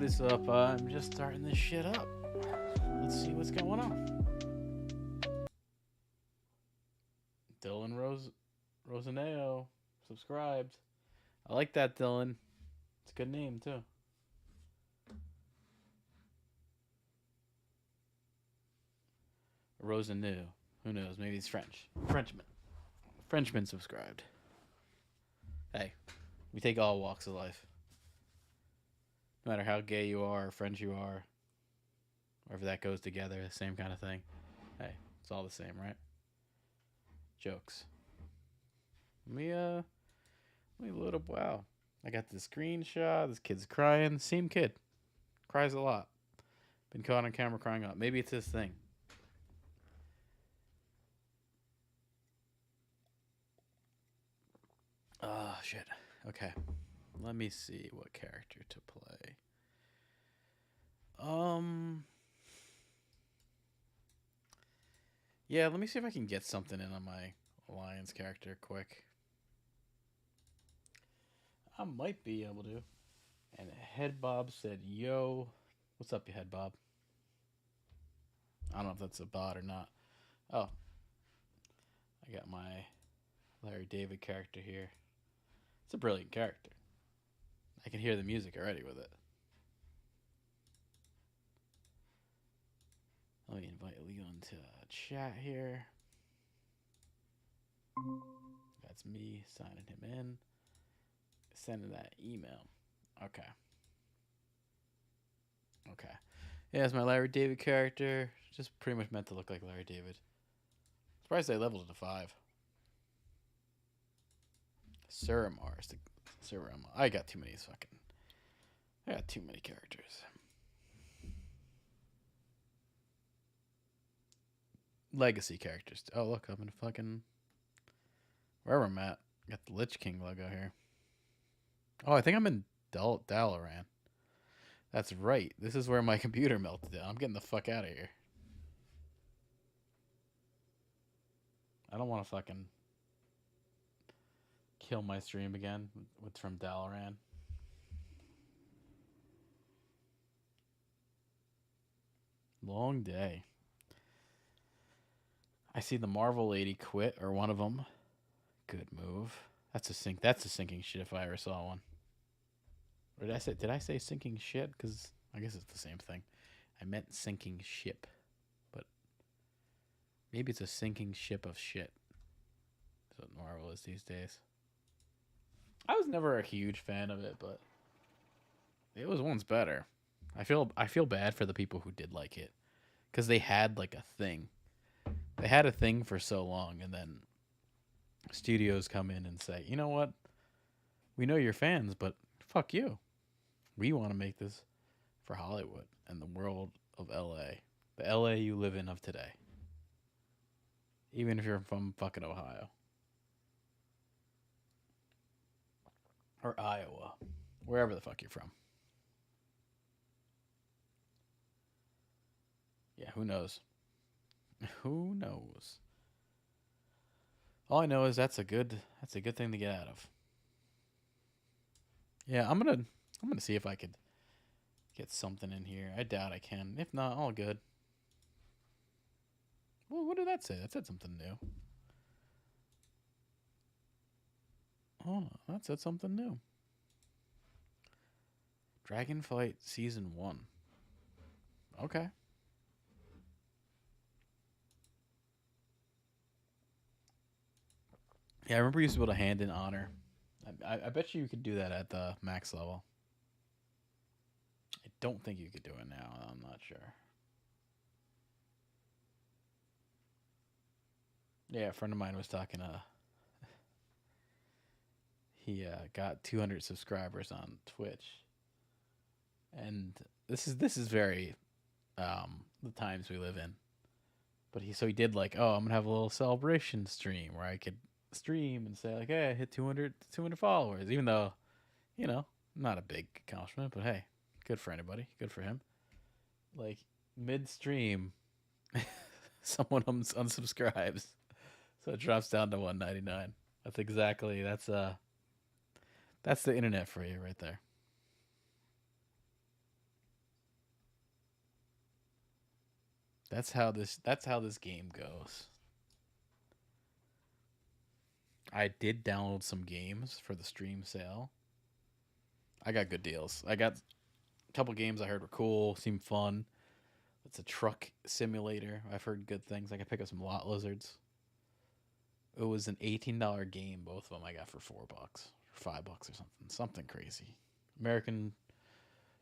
What is up? I'm just starting this shit up. Let's see what's going on. Dylan Rosaneo subscribed. I like that, Dylan. It's a good name too. Rosaneo. Who knows? Maybe he's French. Frenchman subscribed. Hey, we take all walks of life. No matter how gay you are or French you are, or if that goes together, same kind of thing. Hey, it's all the same, right? Jokes. Let me load up. Wow, I got the screenshot. This kid's crying. Same kid, cries a lot. Been caught on camera crying a lot. Maybe it's this thing. Oh shit. Okay, let me see what character to play. Yeah, let me see if I can get something in on my Alliance character quick. I might be able to. And Head Bob said, yo. What's up, you Head Bob? I don't know if that's a bot or not. Oh. I got my Larry David character here. It's a brilliant character. I can hear the music already with it. Let me invite Leo into chat here. That's me signing him in. Sending that email. Okay. Okay. Yeah, it's my Larry David character. Just pretty much meant to look like Larry David. Surprised they leveled it to 5. Suramar. Suramar. I got too many characters. Legacy characters. Oh, look, I'm in fucking... Wherever I'm at. Got the Lich King logo here. Oh, I think I'm in Dalaran. That's right. This is where my computer melted down. I'm getting the fuck out of here. I don't want to fucking kill my stream again with from Dalaran. Long day. I see the Marvel lady quit, or one of them. Good move. That's a sinking shit if I ever saw one. Or did I say sinking shit? Because I guess it's the same thing. I meant sinking ship. But maybe it's a sinking ship of shit. That's what Marvel is these days. I was never a huge fan of it, but it was once better. I feel bad for the people who did like it. Because they had like a thing. They had a thing for so long, and then studios come in and say, you know what? We know you're fans, but fuck you. We want to make this for Hollywood and the world of LA. The LA you live in of today. Even if you're from fucking Ohio. Or Iowa. Wherever the fuck you're from. Yeah, who knows? Who knows? All I know is that's a good thing to get out of. Yeah, I'm gonna see if I could get something in here. I doubt I can. If not, all good. Well, what did that say? That said something new. Oh, that said something new. Dragonflight Season 1. Okay. Yeah, I remember you used to be able to hand in honor. I bet you could do that at the max level. I don't think you could do it now. I'm not sure. Yeah, a friend of mine was talking. He got 200 subscribers on Twitch, and this is very the times we live in. But he did like, oh, I'm gonna have a little celebration stream where I could stream and say like, hey, I hit 200 followers, even though, you know, not a big accomplishment, but hey, good for anybody, good for him. Like midstream, someone unsubscribes, so it drops down to 199. That's the internet for you right there. That's how this game goes. I did download some games for the stream sale. I got good deals. I got a couple games I heard were cool, seemed fun. It's a truck simulator. I've heard good things. I could pick up some lot lizards. It was an $18 game. Both of them I got for $4, or $5 or something. Something crazy. American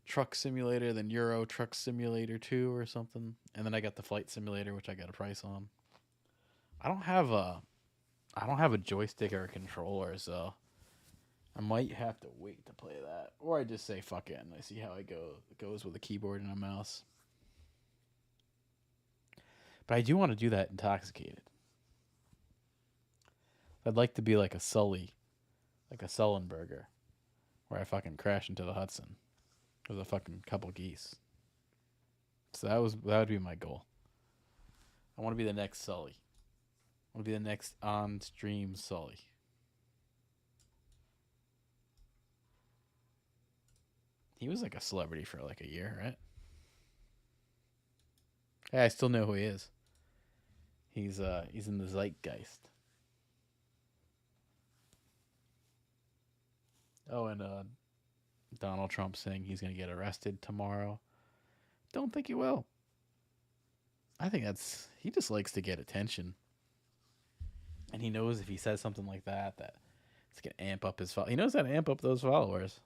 Truck Simulator, then Euro Truck Simulator 2 or something. And then I got the Flight Simulator, which I got a price on. I don't have a I don't have a joystick or a controller, so I might have to wait to play that. Or I just say fuck it and I see how it goes with a keyboard and a mouse. But I do want to do that intoxicated. I'd like to be like a Sully, like a Sullenberger, where I fucking crash into the Hudson with a fucking couple geese. So that would be my goal. I want to be the next Sully. I want to be the next on stream Sully. He was like a celebrity for like a year, right? Hey, I still know who he is. He's in the zeitgeist. Oh, and Donald Trump saying he's gonna get arrested tomorrow. Don't think he will. I think he just likes to get attention, and he knows if he says something like that, that it's gonna amp up his. He knows how to amp up those followers.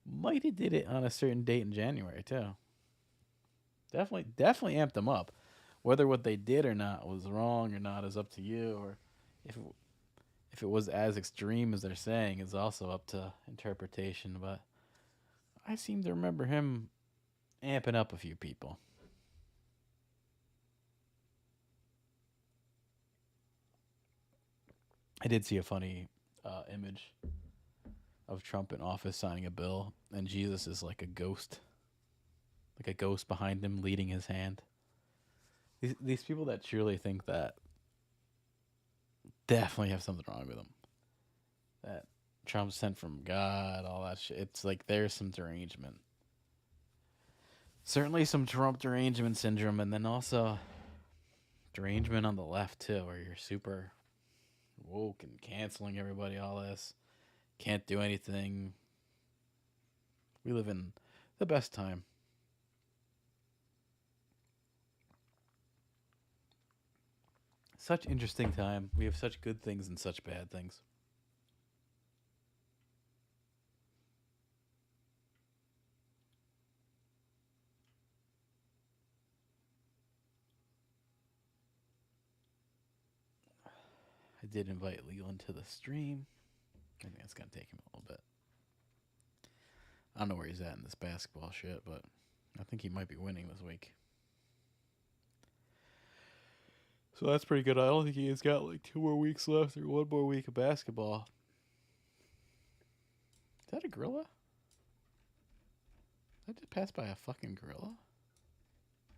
Might have did it on a certain date in January too. Definitely amped them up. Whether what they did or not was wrong or not is up to you, or if it was as extreme as they're saying is also up to interpretation. But I seem to remember him amping up a few people. I did see a funny image of Trump in office signing a bill, and Jesus is like a ghost behind him leading his hand. These people that truly think that definitely have something wrong with them. That Trump's sent from God, all that shit. It's like there's some derangement. Certainly some Trump derangement syndrome, and then also derangement on the left too, where you're super woke and canceling everybody, all this. Can't do anything. We live in the best time. Such interesting time. We have such good things and such bad things. I did invite Leland to the stream. I think it's gonna take him a little bit. I don't know where he's at in this basketball shit, but I think he might be winning this week. So that's pretty good. I don't think he's got like 2 more weeks left or 1 more week of basketball. Is that a gorilla? Did I just pass by a fucking gorilla?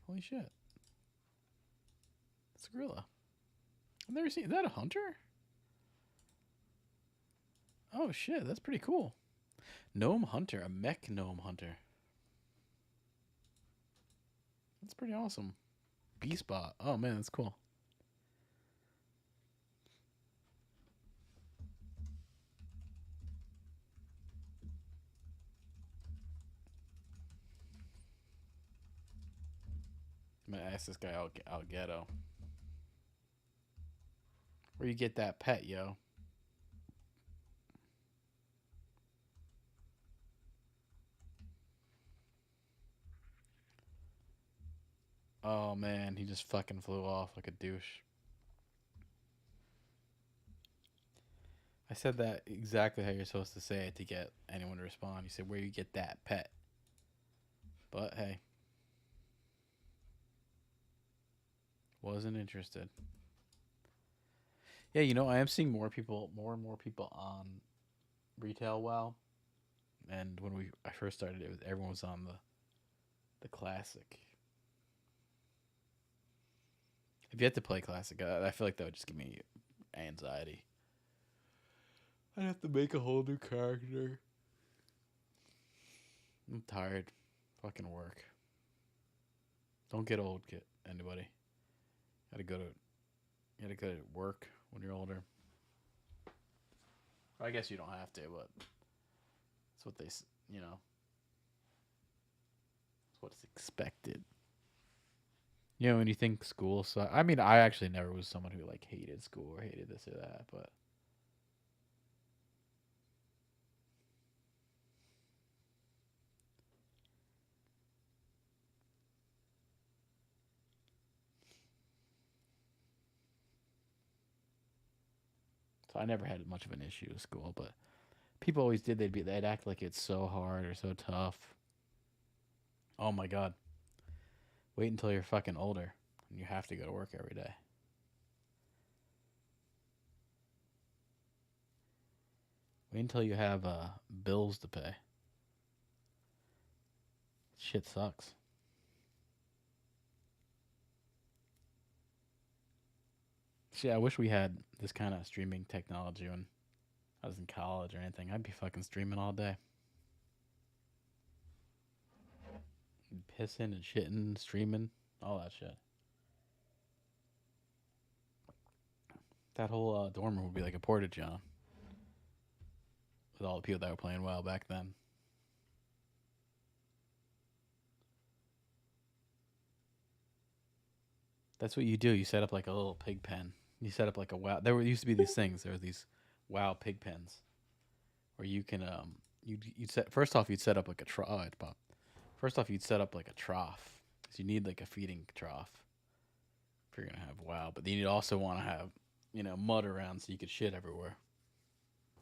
Holy shit. It's a gorilla. I've never seen. Is that a hunter? Oh shit, that's pretty cool. Gnome hunter, a mech gnome hunter. That's pretty awesome. B-spot. Oh man, that's cool. I'm gonna ask this guy out ghetto. Where you get that pet, yo? Oh man, he just fucking flew off like a douche. I said that exactly how you're supposed to say it to get anyone to respond. You said, where you get that pet. But hey. Wasn't interested. Yeah, I am seeing more and more people on retail WoW. And when I first started, everyone was on the classic. If you had to play classic, I feel like that would just give me anxiety. I'd have to make a whole new character. I'm tired. Fucking work. Don't get old, get anybody. You gotta go to work when you're older. I guess you don't have to, but it's what you know, it's what's expected. You know, when you think school, so I mean, I actually never was someone who like hated school or hated this or that, but so I never had much of an issue with school. But people always did. They'd act like it's so hard or so tough. Oh my god! Wait until you're fucking older and you have to go to work every day. Wait until you have bills to pay. Shit sucks. See, I wish we had this kind of streaming technology when I was in college or anything. I'd be fucking streaming all day. Pissing and shitting, streaming, all that shit. That whole dorm room would be like a porta john with all the people that were playing WoW back then. That's what you do. You set up like a little pig pen. You set up like a WoW. Used to be these things. There were these WoW pig pens where you can you'd set first off you'd set up like a trough. Oh, it's pop. First off you'd set up like a trough because you need like a feeding trough if you're gonna have WoW. But then you'd also want to have mud around so you could shit everywhere,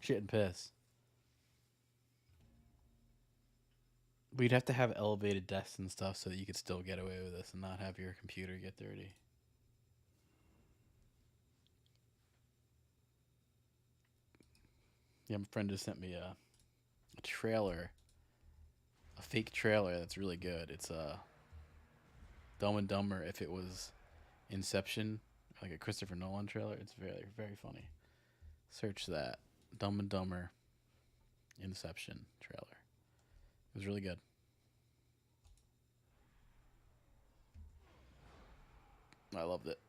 shit and piss. But you'd have to have elevated desks and stuff so that you could still get away with this and not have your computer get dirty. Yeah, my friend just sent me a trailer, a fake trailer that's really good. It's Dumb and Dumber if it was Inception, like a Christopher Nolan trailer. It's very very funny. Search that Dumb and Dumber Inception trailer. It was really good. I loved it.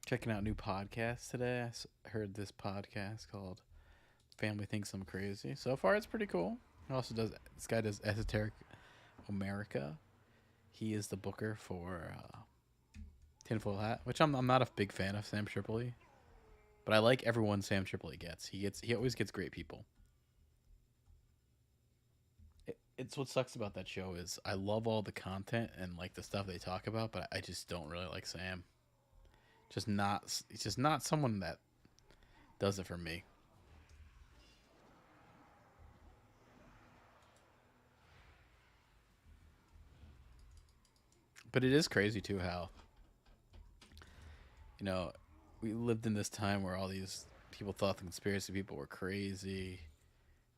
Checking out new podcasts today. Heard this podcast called Family Thinks I'm Crazy. So far, it's pretty cool. He also does this guy does Esoteric America. He is the booker for Tinfoil Hat, which I'm not a big fan of Sam Tripoli, but I like everyone Sam Tripoli gets. He always gets great people. It's what sucks about that show is I love all the content and like the stuff they talk about, but I just don't really like Sam. Just not. It's just not someone that does it for me. But it is crazy too how you know we lived in this time where all these people thought the conspiracy people were crazy,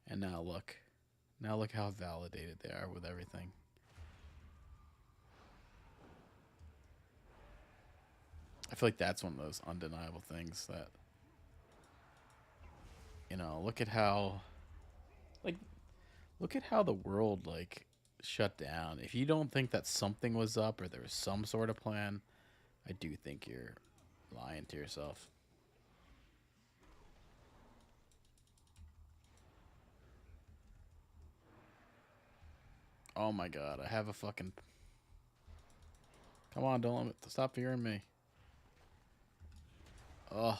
and now look how validated they are with everything. I feel like that's one of those undeniable things that look at how like look at how the world like shut down. If you don't think that something was up or there was some sort of plan, I do think you're lying to yourself. Oh my god, I have a fucking. Come on, don't let me stop fearing me. Ugh.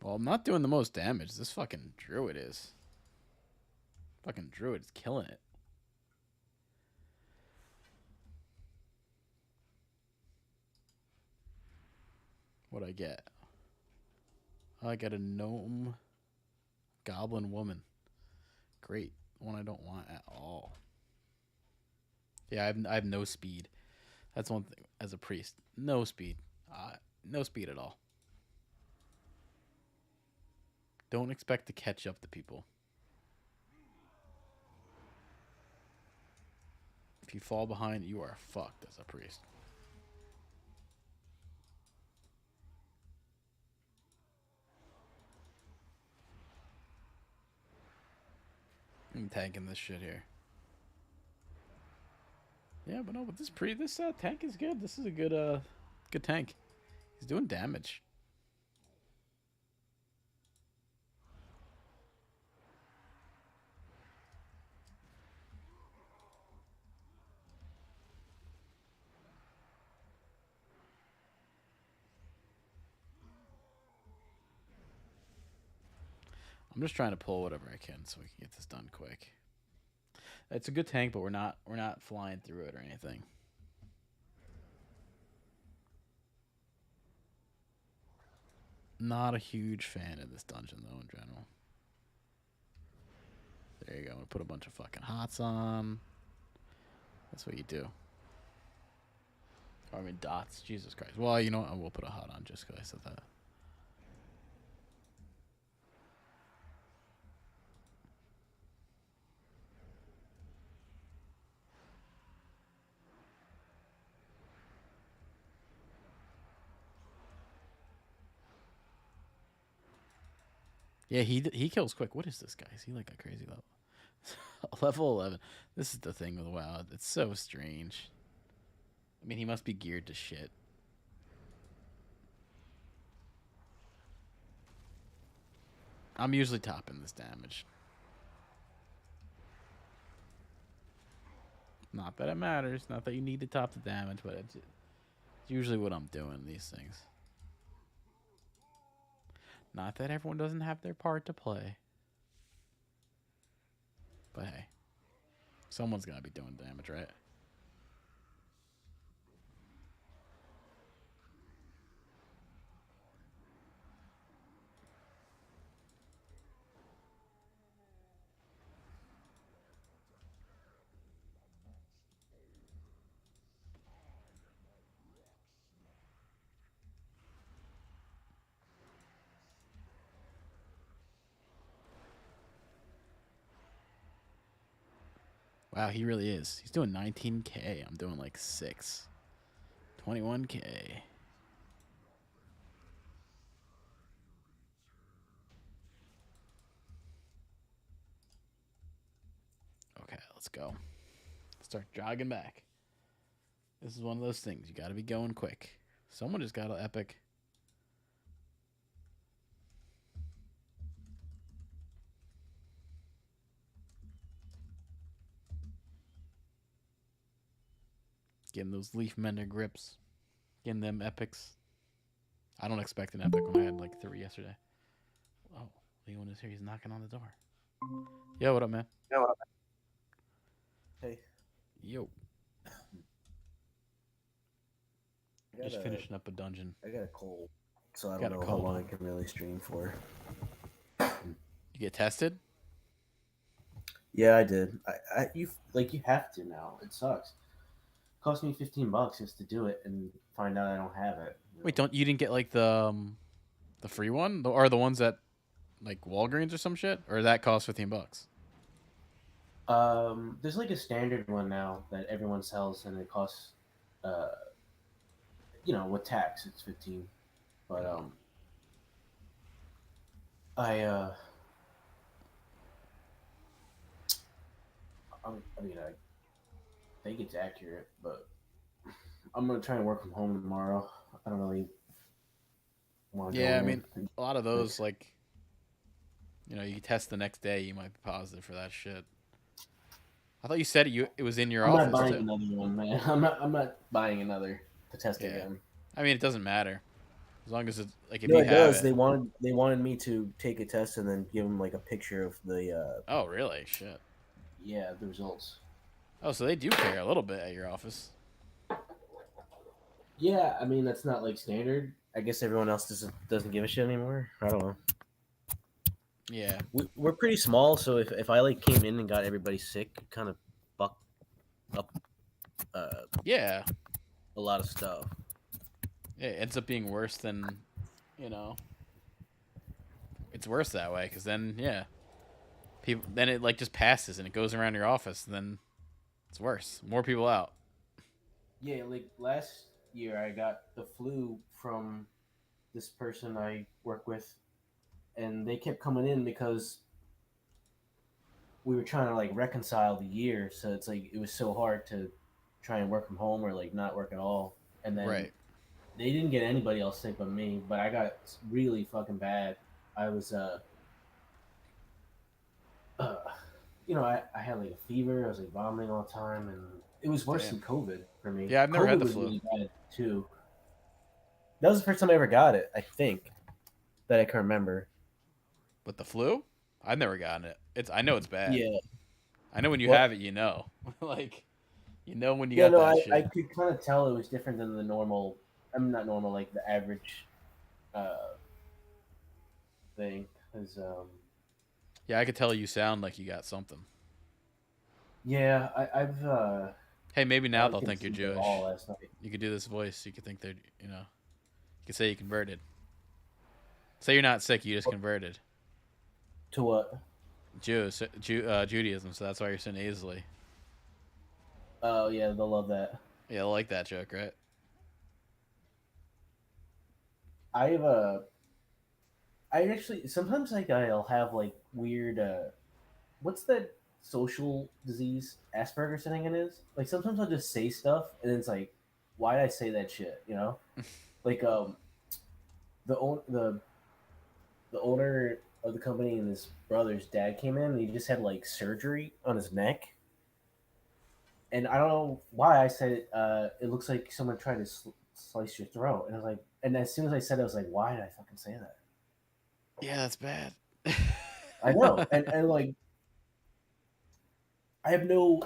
Well, I'm not doing the most damage. This fucking druid is. Fucking druid is killing it. What I get? I get a gnome goblin woman. Great. One I don't want at all. Yeah, I have no speed. That's one thing as a priest. No speed. No speed at all. Don't expect to catch up to people. If you fall behind, you are fucked as a priest. I'm tanking this shit here. Yeah, but no, but this tank is good. This is a good tank. He's doing damage. I'm just trying to pull whatever I can so we can get this done quick. It's a good tank, but we're not flying through it or anything. Not a huge fan of this dungeon though in general. There you go. I'm gonna put a bunch of fucking hots on. That's what you do. Or, I mean dots. Jesus Christ. Well, you know what? I will put a hot on just because I said that. Yeah, he kills quick. What is this guy? Is he like a crazy level? Level 11. This is the thing with WoW. It's so strange. I mean, he must be geared to shit. I'm usually topping this damage. Not that it matters. Not that you need to top the damage, but it's usually what I'm doing these things. Not that everyone doesn't have their part to play. But hey, someone's got to be doing damage, right? Wow, he really is. He's doing 19k. I'm doing like 6. 21k. Okay, let's go. Start jogging back. This is one of those things. You got to be going quick. Someone just got an epic. Getting those leaf mender grips. Getting them epics. I don't expect an epic when I had like 3 yesterday. Oh, Leon is here. He's knocking on the door. Yo, what up, man? Yeah, what up? Hey, Yo. Just finishing up a dungeon. I got a cold, so I Got don't a know how cold. long I can really stream for. You get tested? Yeah, I did. You have to now. It sucks. Cost me $15 just to do it and find out I don't have it. Wait, don't you didn't get like the free one or the ones that like Walgreens or some shit, or that costs $15? There's like a standard one now that everyone sells, and it costs, uh, with tax, it's 15. But I I think it's accurate, but I'm gonna try and work from home tomorrow. I don't really want to go Yeah, I in. mean a lot of those like you test the next day, you might be positive for that shit. I thought you said it was in your I'm not office buying too. another one, man. I'm not buying another to test Yeah, again. I mean it doesn't matter as long as it's like if No, you it have does. it. They wanted me to take a test and then give them like a picture of Oh really? Shit. the results. Oh, so they do care a little bit at your office. Yeah, I mean that's not like standard. I guess everyone else doesn't give a shit anymore. I don't know. Yeah. We're pretty small, so if I like came in and got everybody sick, it kind of fuck up uh, Yeah. a lot of stuff. It ends up being worse than you know it's worse that way because then yeah, people then it like just passes and it goes around your office and then it's worse. More people out. Yeah, like last year I got the flu from this person I work with, and they kept coming in because we were trying to like reconcile the year. So it's like it was so hard to try and work from home or like not work at all. And then Right. they didn't get anybody else sick but me, but I got really fucking bad. I was uh I had like a fever. I was like vomiting all the time, and it was worse than Damn. COVID for me. Yeah, I've never had COVID the was flu. really bad too. That was the first time I ever got it. I think that I can remember. But the flu, I've never gotten it. It's I know it's bad. Yeah. I know when you have What? it, you know, like you know when you Yeah. got No, that I shit. could kind of tell it was different than the normal. I'm not normal, like the average uh, thing. Cause Yeah, I could tell you sound like you got something. yeah, I've Hey, maybe now I they'll couldn't think you're sleep at all Jewish. last night. You could do this voice. You could think they're, you could say you converted. Say you're not sick. You just converted. To what? Judaism. So that's why you're so nasally. Oh yeah, they'll love that. Yeah, I like that joke, right? I've I actually sometimes like I'll have like weird what's that social disease Asperger's I think it is. Like sometimes I'll just say stuff and it's like, why did I say that shit? You know, like the the owner of the company and his brother's dad came in and he just had like surgery on his neck. And I don't know why I said it. It looks like someone tried to slice your throat, and I was like, and as soon as I said it, I was like, why did I fucking say that? Yeah, that's bad. I know, and like I have no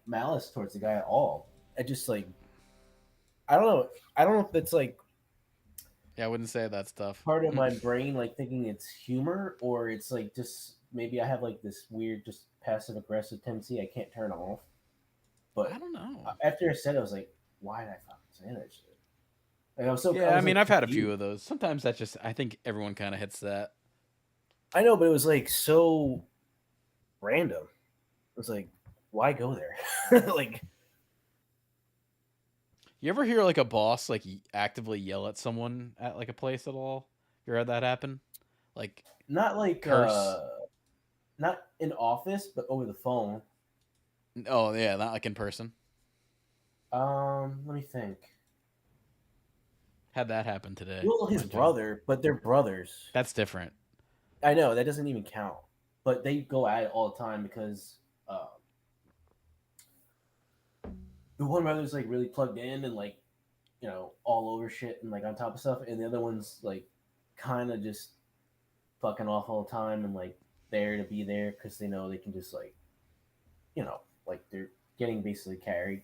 malice towards the guy at all. I just like I don't know. I don't know if it's like Yeah, I wouldn't say that stuff. part of my brain like thinking it's humor or it's like just maybe I have like this weird just passive aggressive tendency I can't turn off. I But don't know. after I said it, I was like, why did I fucking say that shit? Like I Yeah, I was mean, like I've had a few confused. of those. Sometimes that just, I think everyone kind of hits that. I know, but it was like so random. It was like, why go there? Like, You ever hear like a boss like actively yell at someone at like a place at all? You ever had that happen? Like not like curse? not in office, but over the phone. Oh yeah, not like in person. Let me think. Had that happen today Well, at his my job. brother, but they're brothers. That's different. I know that doesn't even count, but they go at it all the time because uh, the one brother's like really plugged in and like all over shit and like on top of stuff, and the other one's like kind of just fucking off all the time and like there to be there because they know they can just like like they're getting basically carried.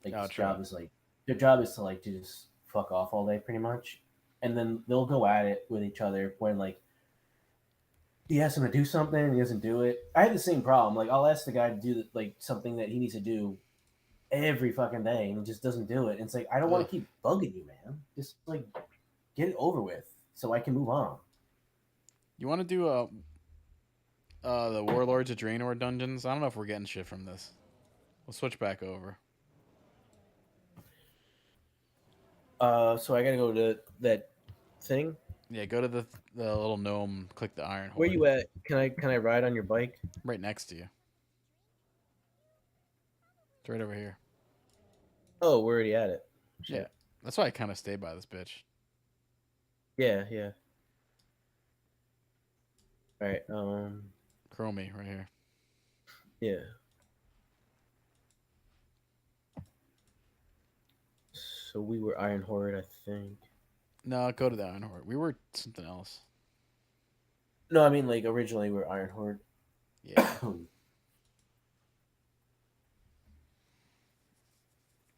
Like Oh, his true. job is like their job is to like just fuck off all day pretty much, and then they'll go at it with each other when like he asks him to do something and he doesn't do it. I have the same problem. Like I'll ask the guy to do like something that he needs to do every fucking day and he just doesn't do it. And it's like I don't want Ugh. to keep bugging you, man. Just like get it over with so I can move on. You want to do the Warlords of Draenor dungeons? I don't know if we're getting shit from this. We'll switch back over. So I gotta go to that thing. Yeah, go to the little gnome. Click the Iron Where Horde you at? Can I ride on your bike? right next to you. It's right over here. Oh, we're already at it. Yeah, Shit. that's why I kind of stay by this bitch. Yeah, yeah. All right. Chromie right here. Yeah. So we were Iron Horde, I think. No, go to the Iron Horde. We were something else. No, I mean like originally we were Iron Horde. Yeah.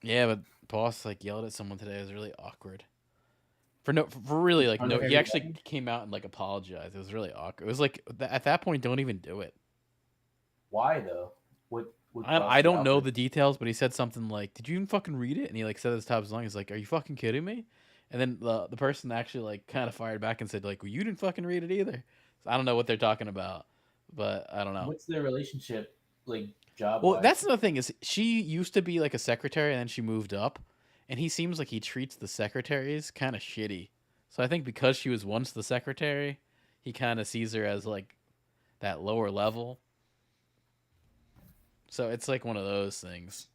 Yeah, but boss like yelled at someone today. It was really awkward. For really In like front no, of he actually everybody. came out and like apologized. It was really awkward. It was like at that point, don't even do it. Why though? What I caused the don't know outburst? the details, but he said something like, "Did you even fucking read it?" And he like said at the top of his lungs, "He's like, are you fucking kidding me?" And then the person actually like kind of fired back and said like, well, you didn't fucking read it either. So I don't know what they're talking about, but I don't know. What's their relationship like job Well, wise? that's the thing is she used to be like a secretary and then she moved up, and he seems like he treats the secretaries kind of shitty. So I think because she was once the secretary, he kind of sees her as like that lower level. So it's like one of those things.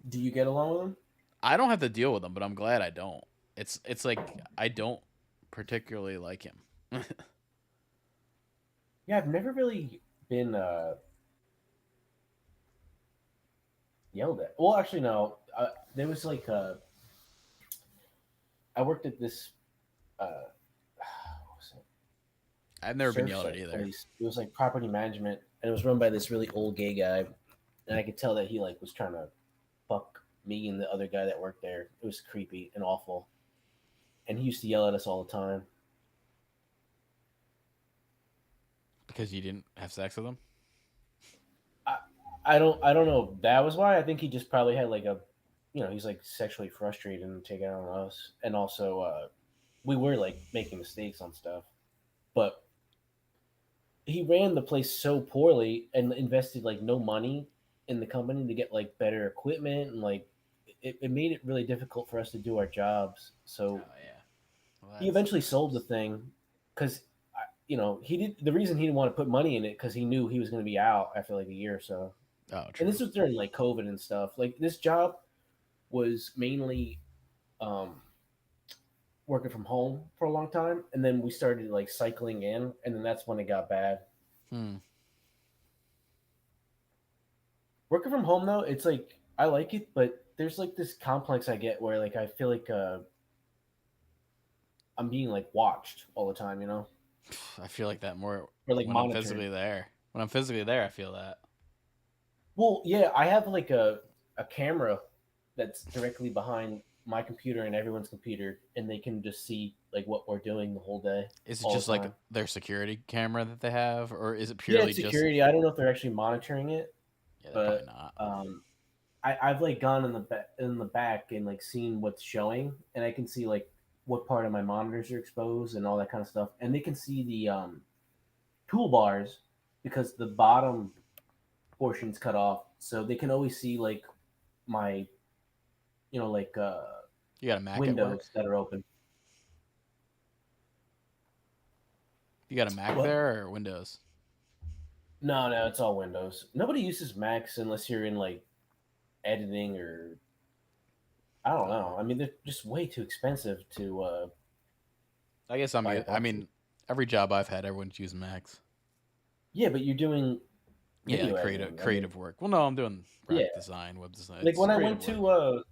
Do you get along with them? I don't have to deal with him, but I'm glad I don't. It's like I don't particularly like him. Yeah, I've never really been yelled at. Well, actually, no. There was like I worked at this what was it? I've never been yelled at Surfside either. place. It was like property management, and it was run by this really old gay guy, and I could tell that he like was trying to fuck me and the other guy that worked there. It was creepy and awful, and he used to yell at us all the time. Because you didn't have sex with him. I, I don't know if that was why. I think he just probably had like a, he's like sexually frustrated and take it out on us, and also we were like making mistakes on stuff, but he ran the place so poorly and invested like no money in the company to get like better equipment, and like it made it really difficult for us to do our jobs. So Oh yeah. Well, he that eventually sucks. sold the thing because he did the reason he didn't want to put money in it because he knew he was going to be out after like a year or so. Oh, And this true. was during like COVID and stuff. Like this job was mainly um, working from home for a long time, and then we started like cycling in, and then that's when it got bad. Hmm. Working from home though, it's like I like it, but there's like this complex I get where like I feel like I'm being like watched all the time, I feel like that more or like when I'm monitored. physically there. When I'm physically there, I feel that. Well, yeah, I have like a camera that's directly behind my computer and everyone's computer, and they can just see like what we're doing the whole day, Is it all just the like time. their security camera that they have, or is it Yeah, purely it's just? security. I don't know if they're actually monitoring it, Yeah, they're probably but not. I've like gone in the back and like seen what's showing, and I can see like what part of my monitors are exposed and all that kind of stuff, and they can see the toolbars because the bottom portion's cut off, so they can always see like my like You got a Mac at work? windows that are open. You got a Mac What? there or Windows? No, no, it's all Windows. Nobody uses Macs unless you're in like editing or I don't Oh, know. I mean, they're just way too expensive to I guess buy a I bunch of. mean, every job I've had, everyone's using Macs. Yeah, but you're doing Yeah, video like creative editing. I mean, creative work. Well, no, I'm doing yeah, graphic design, web design. like It's creative work.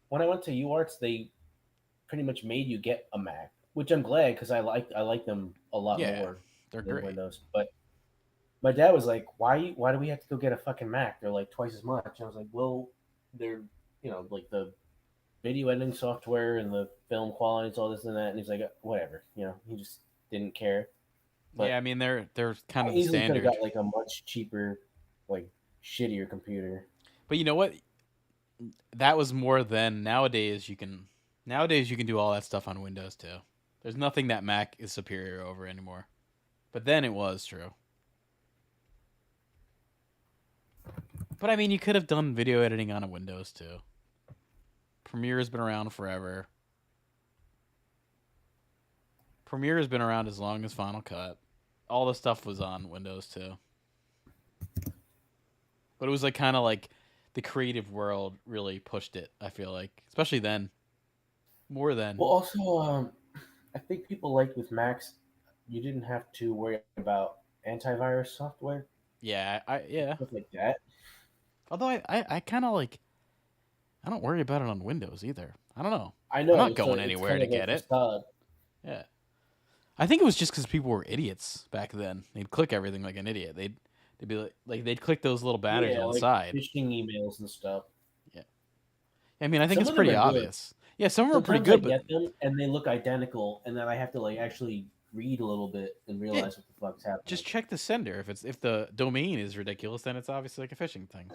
when I went to UArts, they pretty much made you get a Mac, which I'm glad because I like them a lot Yeah, more they're than great. Windows. But my dad was like, why do we have to go get a fucking Mac? They're like twice as much. And I was like, well, they're like the video editing software and the film quality, and all this and that. And he's like, whatever. He just didn't care. Yeah, But I mean they're kind I of the easily could have standard. got like a much cheaper, like shittier computer. But you know what? That was more than nowadays you can do all that stuff on Windows too. There's nothing that Mac is superior over anymore. But then it was true. But I mean, you could have done video editing on a Windows too. Premiere has been around forever. Premiere has been around as long as Final Cut. All the stuff was on Windows too. But it was like kind of like the creative world really pushed it, I feel like. Especially then. More than. Well, also, I think people liked with Macs, you didn't have to worry about antivirus software, Yeah, yeah. stuff like that. Although I kind of like I don't worry about it on Windows either. I don't know. I I'm know not going it's anywhere kind to of a get it. facade. Yeah. I think it was just because people were idiots back then. They'd click everything like an idiot. They'd be like they'd click those little banners Yeah, on the like side. phishing emails and stuff. Yeah. I mean, I think Some it's of them pretty are good. obvious. Yeah, some of them are pretty Sometimes I good, but get them and they look identical, and then I have to like actually read a little bit and yeah, realize what the fuck's happening. just check the sender. If the domain is ridiculous, then it's obviously like a phishing thing.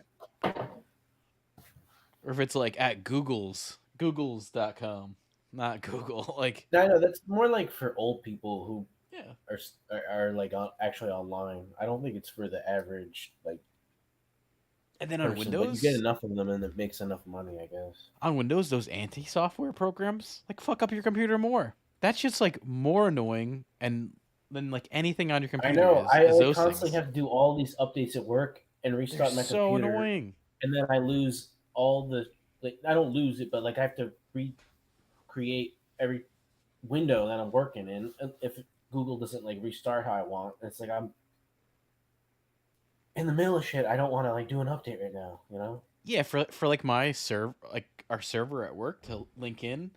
Or if it's like at Google's.com. not Google. Like, No, I know that's more like for old people who yeah. are like actually online. I don't think it's for the average like And then person, but you get enough of them and it makes enough money, I guess. On Windows, those anti-software programs like fuck up your computer more. That's just like more annoying and than like anything on your I computer know. is I is like those constantly things. have to do all these updates at work and They're restart my so computer, annoying. and then I lose all the like. I don't lose it, but like I have to recreate every window that I'm working in if Google doesn't like restart how I want. It's like I'm in the middle of shit. I don't want to like do an update right now. You know? Yeah, for like my our server at work to link in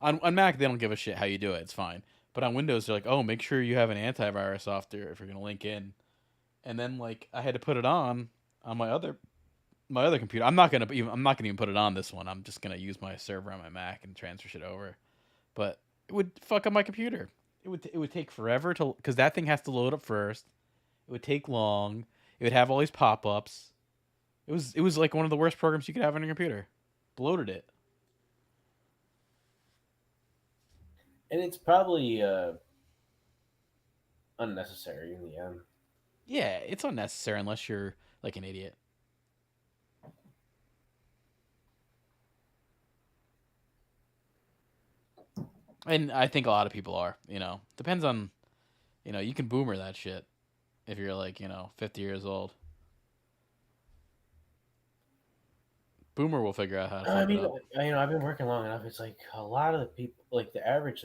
on Mac, they don't give a shit how you do it. It's fine. But on Windows, they're like, oh, make sure you have an antivirus software if you're gonna link in. And then like I had to put it on my other computer. I'm not gonna even put it on this one. I'm just gonna use my server on my Mac and transfer shit over. But it would fuck up my computer. It would take forever to because that thing has to load up first. It would take long. It would have all these pop ups. It was like one of the worst programs you could have on your computer. Bloated it. And it's probably unnecessary in the end. Yeah, it's unnecessary unless you're like an idiot. And I think a lot of people are. Depends on you can boomer that shit if you're like 50 years old. Boomer will figure out how to I fuck it mean, up. I've been working long enough. It's like a lot of the people, like the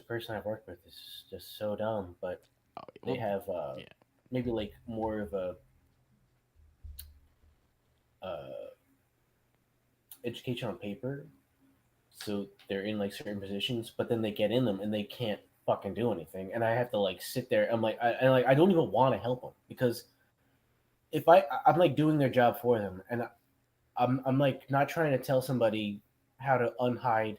person I've worked with is just so dumb, but Oh, they well, have yeah, maybe like more of a uh, education on paper, so they're in like certain positions, but then they get in them and they can't fucking do anything, and I have to like sit there. I don't even want to help them because if I'm like doing their job for them, and I'm like not trying to tell somebody how to unhide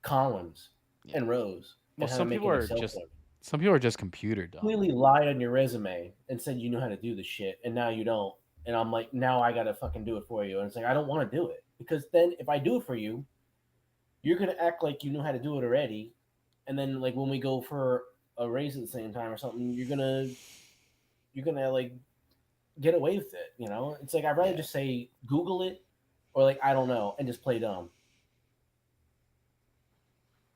columns yeah. and rows Well, and how to make an Excel form. some people are just computer dumb. Clearly lied on your resume and said you knew how to do the shit, and now you don't. And I'm like, now I gotta fucking do it for you. And it's like I don't want to do it because then if I do it for you, you're gonna act like you know how to do it already, and then like when we go for a raise at the same time or something, you're gonna like get away with it. You know, it's like I'd rather Yeah, just say Google it or like I don't know and just play dumb.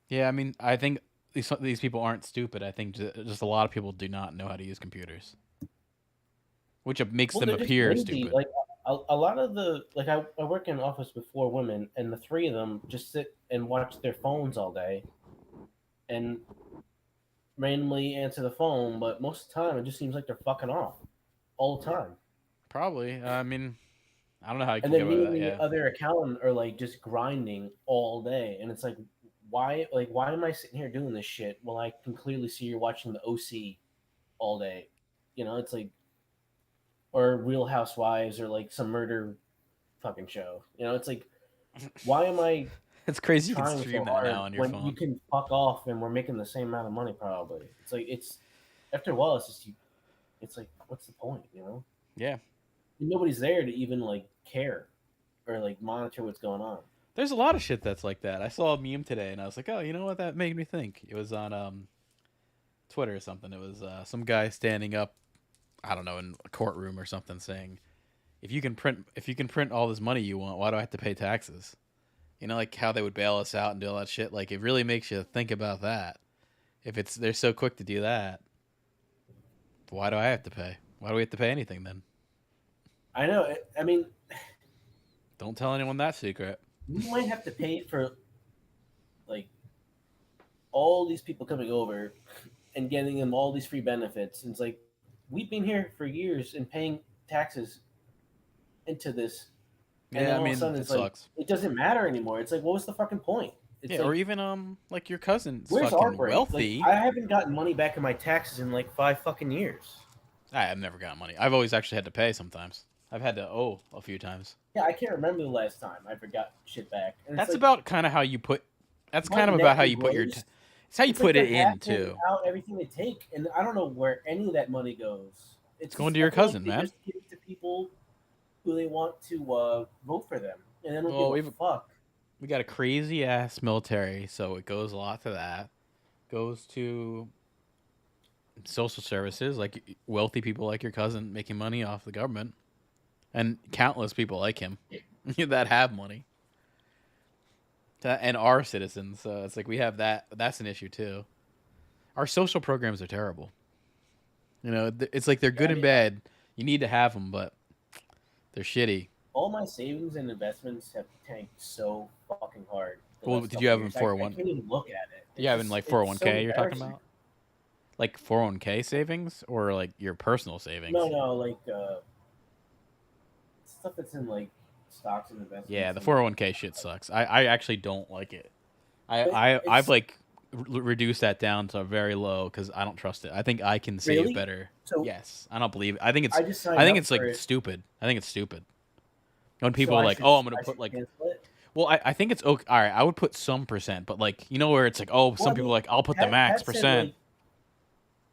yeah. I mean, I think these people aren't stupid. I think just a lot of people do not know how to use computers, which makes Well, them they're just appear lazy. stupid. Like a lot of the like I work in an office with four women, and the three of them just sit and watch their phones all day, and randomly answer the phone. But most of the time, it just seems like they're fucking off all the time. Probably. I mean, I don't know how you And can get then away me with and that. the Yeah. other accountant are like just grinding all day, and it's like, why am I sitting here doing this shit while I can clearly see you're watching the OC all day? You know, it's like or Real Housewives or like some murder fucking show. You know, it's like why am I It's crazy you can trying stream so that now hard on your when you phone. can fuck off and we're making the same amount of money probably? It's like it's after a while it's just it's like what's the point, you know? Yeah. And nobody's there to even like care or like monitor what's going on. There's a lot of shit that's like that. I saw a meme today and I was like, oh, you know what that made me think? It was on Twitter or something. It was some guy standing up, I don't know, in a courtroom or something saying, if you can print all this money you want, why do I have to pay taxes? Like how they would bail us out and do all that shit. Like it really makes you think about that. If it's they're so quick to do that, why do I have to pay? Why do we have to pay anything then? I know. I mean, Don't tell anyone that secret. we might have to pay for like all these people coming over and getting them all these free benefits. And it's like we've been here for years and paying taxes into this, and Yeah, then I all of a mean sudden it it's like sucks. it doesn't matter anymore. It's like what was the fucking point? It's Yeah, or like even like your cousin's where's our fucking break? Like wealthy. I haven't gotten money back in my taxes in like 5 fucking years. I've never got money. I've always actually had to pay sometimes. I've had to owe a few times. Yeah, I can't remember the last time I ever got shit back. And it's That's like about kind of how you put. That's my kind of net about how and you put your. gross. It's how you It's like put they're it in hacking too. out everything they take, and I don't know where any of that money goes. It's It's going just to I your feel like cousin, they man. just give it to people who they want to vote for them, and they don't give Well, a we've fuck. We got a crazy ass military, so it goes a lot to that. Goes to social services, like wealthy people like your cousin making money off the government, and countless people like him that have money and are citizens. So it's like we have that. That's an issue too. Our social programs are terrible. You know, it's like they're Yeah, good I and mean, bad. You need to have them, but they're shitty. all my savings and investments have tanked so fucking hard the Well, last did you couple have them years. I 401? can't even look at it. Do you have in like It's so 401k you're talking embarrassing. about? Like 401k savings or like your personal No, savings? no, like stuff that's in like stocks and Yeah, investments the and 401k shit sucks. I actually don't like it. but I've it's like reduced that down to very low because I don't trust it. I think I can save really better. so Yes, I don't believe it. I just I signed think up it's for like it, stupid. I think it's stupid when so people are like, oh, I'm gonna I put should like, cancel it. well, I think it's okay. All right, I would put some percent, but like you know where it's like, oh, Well, some I people are mean, like, I'll put the max Pat said percent. like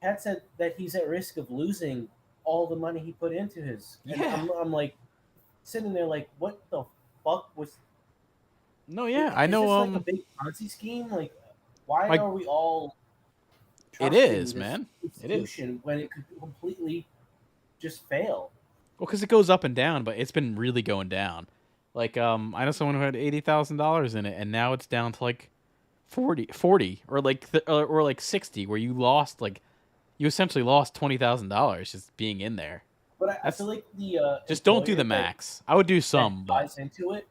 Pat said that he's at risk of losing all the money he put into his, and Yeah, I'm like sitting there like, what the fuck was? no, yeah, I Is know. this like a big Ponzi scheme? Like, why My are we all it trusting is, this man. It is. institution when it could completely just fail? Well, because it goes up and down, but it's been really going down. Like, I know someone who had $80,000 in it, and now it's down to like 40 or like or like 60, where you lost like you essentially lost $20,000 just being in there. But I That's feel like the just don't do the employer max. I would do that some, but buys into it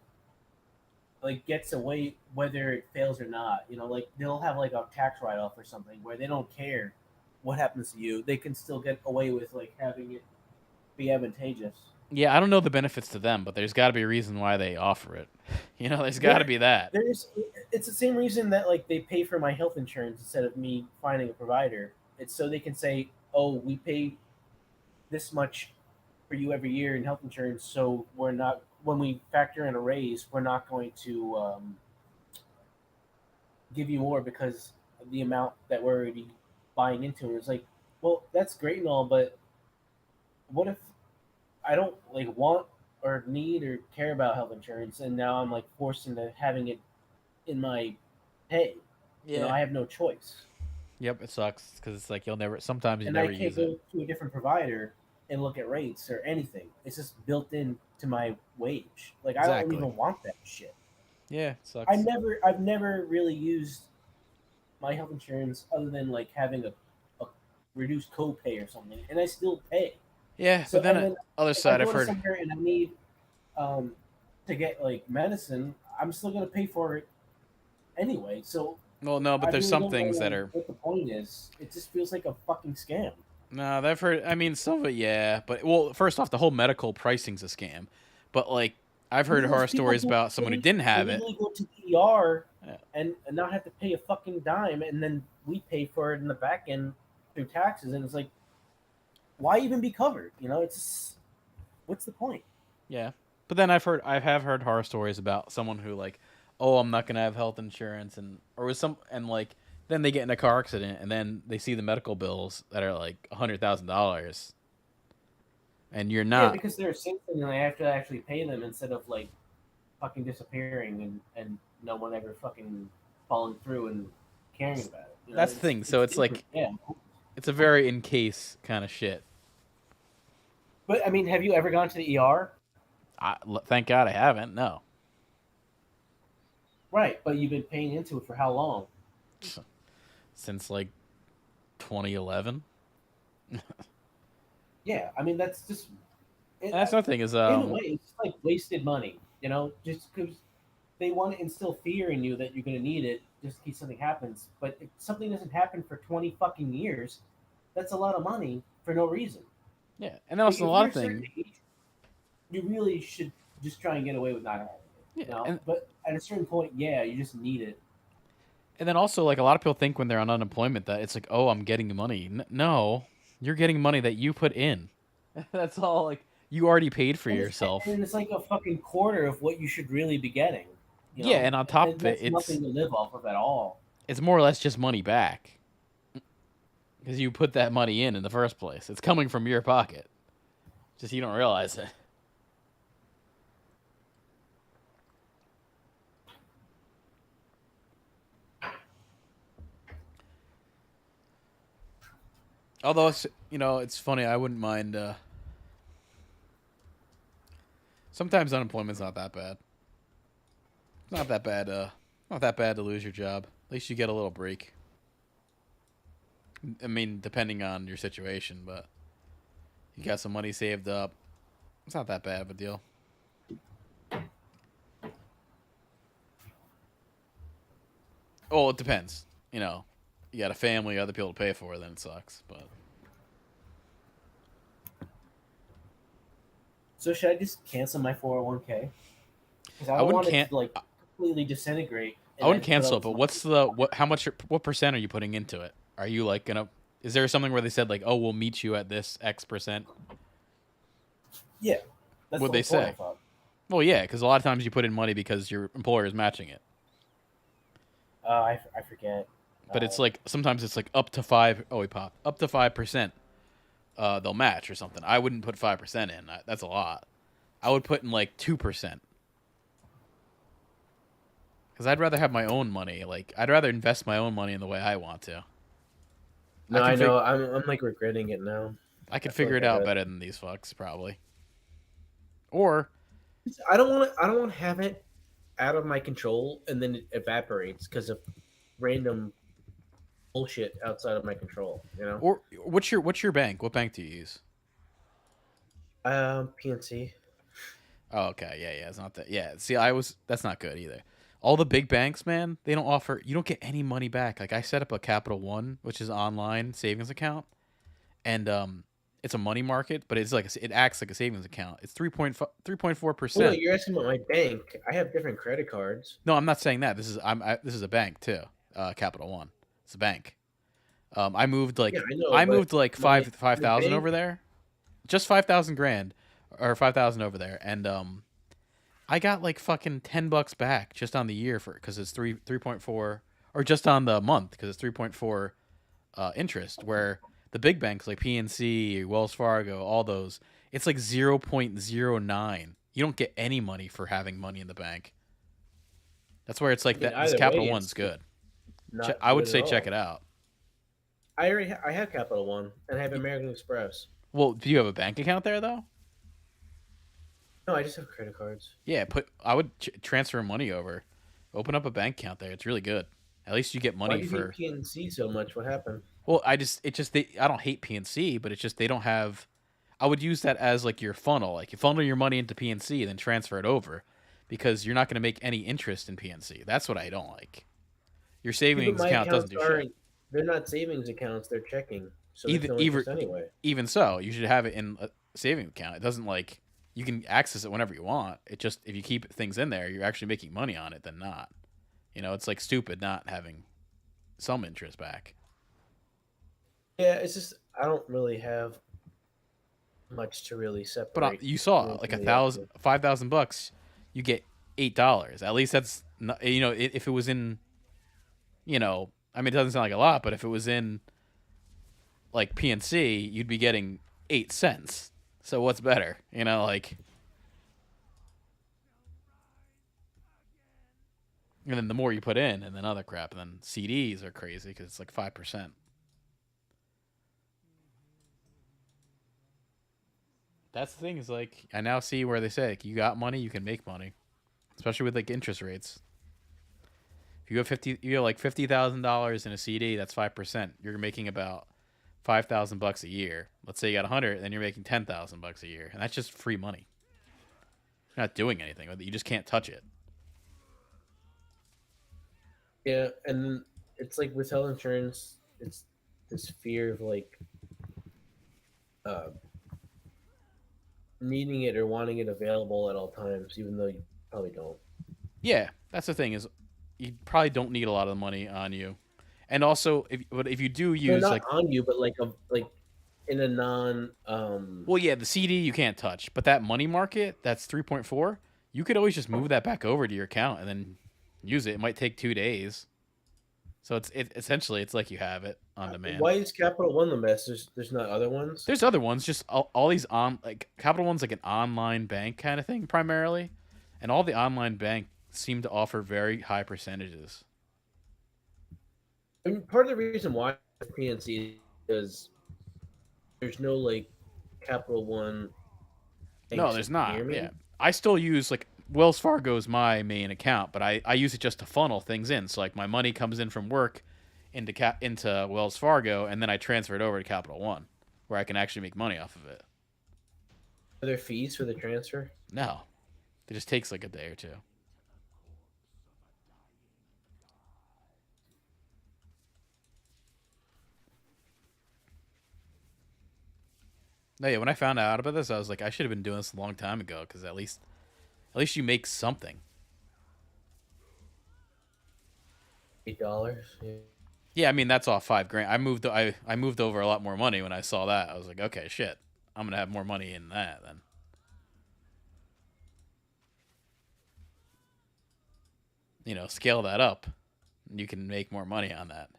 like gets away whether it fails or not. You know, like they'll have like a tax write off or something where they don't care what happens to you. They can still get away with like having it be advantageous. yeah, I don't know the benefits to them, but there's got to be a reason why they offer it. You know, there's got to There, be that. there's it's the same reason that like they pay for my health insurance instead of me finding a provider. It's so they can say, "Oh, we pay this much for you every year in health insurance, so we're not when we factor in a raise, we're not going to give you more because of the amount that we're already buying into." And it's like, well, that's great and all, but what if I don't like want or need or care about health insurance, and now I'm like forced into having it in my pay? You know, Yeah. I have no choice, Yep, it sucks because it's like you'll never. Sometimes you and I never can't use it. go to a different provider and look at rates or anything. It's just built in to my wage. Like I don't Exactly. even want that shit. Yeah, it sucks. I've never really used my health insurance other than like having a reduced copay or something, and I still pay. Yeah, but So then and then other if I side, I've go to heard. somewhere and I need um, to get like medicine, I'm still gonna pay for it anyway. So Well, no, but I there's really some don't know things that are. what the point is. It just feels like a fucking scam. No, I've heard. I mean, some of it, yeah. But well, first off, the whole medical pricing's a scam. But like, I've I heard mean, there's horror people stories who about someone who didn't have it. illegally go to the ER Yeah. and not have to pay a fucking dime, and then we pay for it in the back end through taxes, and it's like, why even be covered? You know, it's just, what's the point? Yeah. But then I have heard horror stories about someone who like, oh, I'm not gonna have health insurance, and or with some and like then they get in a car accident and then they see the medical bills that are like $100,000, and you're Yeah, not. because they're a citizen and I have to actually pay them instead of like fucking disappearing and no one ever fucking following through and caring about it. You know, That's the thing. So it's it's stupid. like Yeah, it's a very in case kind of shit. but I mean, have you ever gone to the ER? Thank God I haven't. No, Right, but you've been paying into it for how long? since like 2011. Yeah, I mean that's just it, And that's another thing is in a way it's just like wasted money. You know, just because they want to instill fear in you that you're going to need it just in case something happens. But if something doesn't happen for 20 fucking years, that's a lot of money for no reason. yeah, and then Like also a if lot you're of a certain things. age, you really should just try and get away with not having it. Yeah, You know, and but at a certain point, yeah, you just need it. then also like a lot of people think when they're on unemployment that it's like, oh, I'm getting money. No, you're getting money that you put in. That's all. Like you already paid for And yourself. it's like a fucking quarter of what you should really be getting. You Yeah, know, and on top and of it, that's nothing to live off of at all. it's more or less just money back because you put that money in the first place. It's coming from your pocket. Just you don't realize it. Although it's, it's funny. I wouldn't mind. Sometimes unemployment's not that bad. Not that bad. Not that bad to lose your job. At least you get a little break. I mean, depending on your situation, but you got some money saved up. It's not that bad of a deal. Oh, it depends. You got a family, other people to pay for, then it sucks. But So should I just cancel my 401k? Because I I don't wouldn't want it can to like completely disintegrate I and wouldn't then put cancel all it. this But money. what's the what? How much? What percent are you putting into it? Are you like gonna? Is there something where they said like, oh, we'll meet you at this X percent? Yeah, that's What'd the they whole point. I say? thought. Well, yeah, because a lot of times you put in money because your employer is matching it. I forget. But it's Uh, like sometimes it's like up to five. Oh, we pop up to 5%. They'll match or something. I wouldn't put 5% in. That's a lot. I would put in like 2% because I'd rather have my own money. Like I'd rather invest my own money in the way I want to. I no, can I fig- know. I'm like regretting it now. I I could feel figure like it I out got. better than these fucks probably. Or I don't want to. I don't want to have it out of my control and then it evaporates because of random bullshit outside of my control. or what's your bank? What bank do you use? PNC. Oh, okay, yeah, yeah, it's not that. Yeah, see, that's not good either. All the big banks, man, they don't offer. You don't get any money back. Like I set up a Capital One, which is online savings account, and it's a money market, but it's like it acts like a savings account. It's 3.4 Well, no, percent. you're asking about my bank. I have different credit cards. No, I'm not saying that. This is a bank too. Capital One. It's a bank. I moved Yeah, like I know, I but moved like my five my thousand bank. over there, just 5,000 grand, or 5,000 over there, and I got like fucking $10 back just on the year for because it's 3.4, or just on the month because it's 3.4 interest. Where the big banks like PNC, Wells Fargo, all those, it's like 0.09. You don't get any money for having money in the bank. That's where it's I like mean, that. This either way, Capital One's it's good. not I would good at say check all. it out. I have Capital One and I have American Express. Well, do you have a bank account there though? No, I just have credit cards. Yeah, I would transfer money over. Open up a bank account there. It's really good. At least you get Why money do you hate for. PNC so much? What happened? Well, I don't hate PNC, but it's just they don't have. I would use that as like your funnel. Like you funnel your money into PNC and then transfer it over, because you're not going to make any interest in PNC. That's what I don't like. Your Yeah, but savings my account doesn't accounts do shit. aren't. They're not savings accounts. They're checking, so there's Either, no either, interest anyway. even so, you should have it in a savings account. It doesn't like you can access it whenever you want. It just if you keep things in there, you're actually making money on it than not. It's like stupid not having some interest back. Yeah, it's just I don't really have much to really But separate you saw one like from the other. $5,000, you get $8. At least that's not, if it was in, I mean, it doesn't sound like a lot, but if it was in like PNC, you'd be getting 8 cents. So what's better? Like, and then the more you put in, and then other crap, and then CDs are crazy because it's like 5%. That's the thing is like I now see where they say like, you got money, you can make money, especially with like interest rates. If you have like $50,000 in a CD, that's 5%. You're making about $5,000 a year. Let's say you got 100, then you're making $10,000 a year, and that's just free money. You're not doing anything with it. You just can't touch it. Yeah, and then it's like with health insurance, it's this fear of like uh, needing it or wanting it available at all times, even though you probably don't. Yeah, that's the thing is, you probably don't need a lot of money on you, and also if you do No, use not like, on you, but like in a non. well, yeah, the CD you can't touch, but that money market that's 3.4, you could always just move that back over to your account and then use it. It might take 2 days. So essentially it's like you have it on demand. Why is Capital One the best? There's not other ones. There's other ones, just all these on like Capital One's like an online bank kind of thing primarily, and all the online banks seem to offer very high percentages. I mean, part of the reason why PNC is There's no like Capital One No, banks there's near not. Yeah, me. I still use like Wells Fargo is my main account, but I use it just to funnel things in. So like my money comes in from work into Wells Fargo, and then I transfer it over to Capital One, where I can actually make money off of it. Are there fees for the transfer? No, it just takes like a day or two. No, yeah. When I found out about this, I was like, I should have been doing this a long time ago, because at least you make something. $8. Yeah. Yeah, I mean that's off 5 grand. I moved over a lot more money when I saw that. I was like, okay, shit, I'm gonna have more money in that then. Scale that up, and you can make more money on that.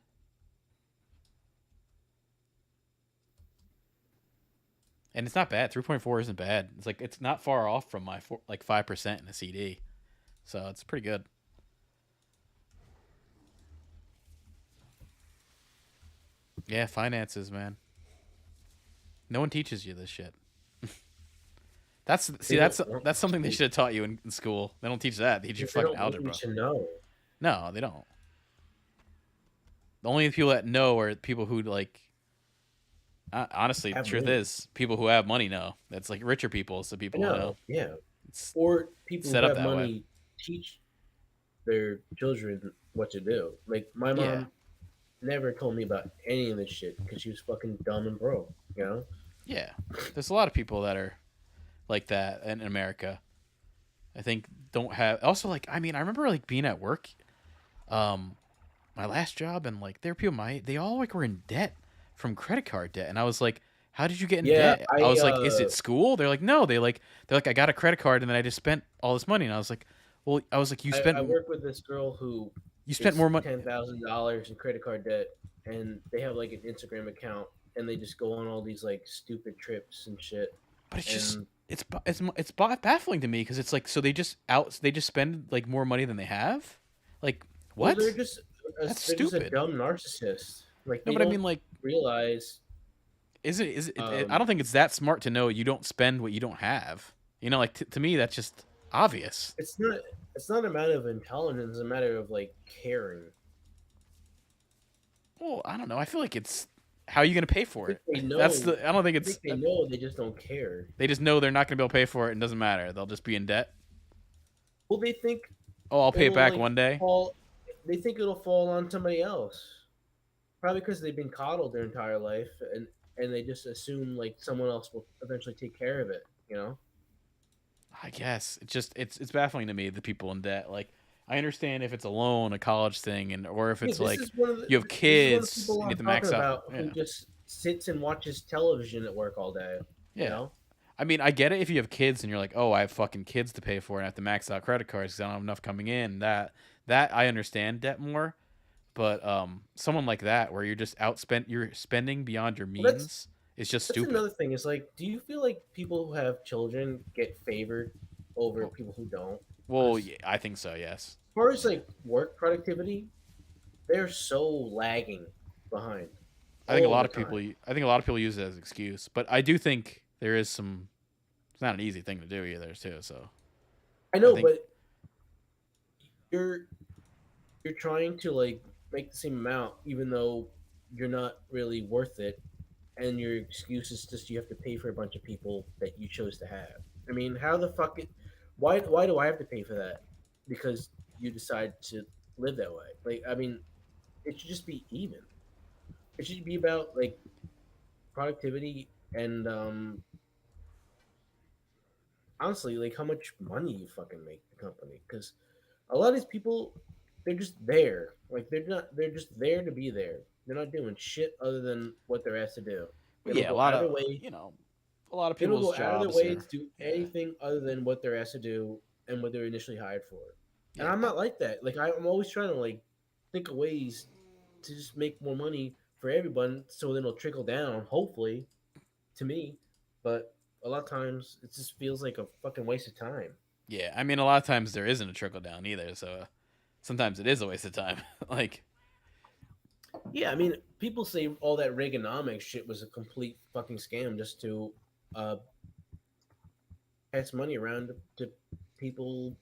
And it's not bad. 3.4 isn't bad. It's like it's not far off from my 5% in a CD, so it's pretty good. Yeah, finances, man. No one teaches you this shit. That's see, They that's don't want that's something they to. should have taught you in school. They don't teach that. They teach you They fucking don't want you algebra. to know. No, they don't. The only people that know are people who like. Honestly, the Have truth money. is, people who have money know. That's like richer people. It's the I people who know. know. Yeah. It's Or people set who up have that way. money teach their children what to do. Like my Yeah, mom never told me about any of this shit because she was fucking dumb and broke. You know. yeah. There's a lot of people that are like that in America. I think don't have. Also, like, I mean, I remember like being at work, um, my last job, and like there were people they all like were in debt from credit card debt, and I was like, how did you get in Yeah. debt? I was like, is it school? They're like, no. They're like, I got a credit card, and then I just spent all this money, and I was like, well, I was like, I work with this girl who you spent is more money, $10,000 in credit card debt, and they have like an Instagram account, and they just go on all these like stupid trips and shit. but it's just And it's baffling to me because it's like so they just spend like more money than they have, like well, what? That's they're just a stupid. dumb narcissist. Like No, they but I don't mean like realize. I don't think it's that smart to know you don't spend what you don't have. Like to me that's just obvious. It's not. It's not a matter of intelligence. It's a matter of like caring. Well, I don't know. I feel like it's how are you going to pay I for think it? they That's know. the I don't think I think it's they know. They just don't care. they just know they're not going to be able to pay for it and it doesn't matter. They'll just be in debt. Well, they think Oh, I'll pay it it'll back like one day. fall. They think it'll fall on somebody else. Probably because they've been coddled their entire life, and they just assume like someone else will eventually take care of it. You know. I guess it's baffling to me the people in debt. Like I understand if it's a loan, a college thing, and or if Yeah, it's like you have this is one of the kids people and you I'm have to talking max out. about who Yeah, just sits and watches television at work all day. You yeah. know. I mean, I get it if you have kids and you're like, oh, I have fucking kids to pay for and I have to max out credit cards because I don't have enough coming in. That I understand debt more, but someone like that where you're spending beyond your Well, means is just that's stupid. another thing. Is like, do you feel like people who have children get favored over Well, people who don't? well, Because yeah, I think so. Yes. as far as like work productivity, they're so lagging behind I think a all lot the of people. time. I think a lot of people use it as an excuse, but I do think there is some. It's not an easy thing to do either, too. So I I know, think, but you're you're trying to like make the same amount, even though you're not really worth it, and your excuse is just you have to pay for a bunch of people that you chose to have. I mean, how the fuck it? Why do I have to pay for that? Because you decide to live that way. Like, I mean, it should just be even. It should be about like productivity and honestly, like how much money you fucking make the company. Because a lot of these people, they're just there. Like they're not. They're just there to be there. They're not doing shit other than what they're asked to do. They don't yeah, go out of their way. a lot of They don't people's go out of their jobs way are, to do yeah, anything other than what they're asked to do and what they're initially hired for. And yeah, I'm not like that. Like I'm always trying to like think of ways to just make more money for everyone, so then it'll trickle down, hopefully, to me. But a lot of times, it just feels like a fucking waste of time. yeah. I mean, a lot of times there isn't a trickle down either, so sometimes it is a waste of time. Like, Yeah, I mean, people say all that Reaganomics shit was a complete fucking scam just to uh, pass money around to people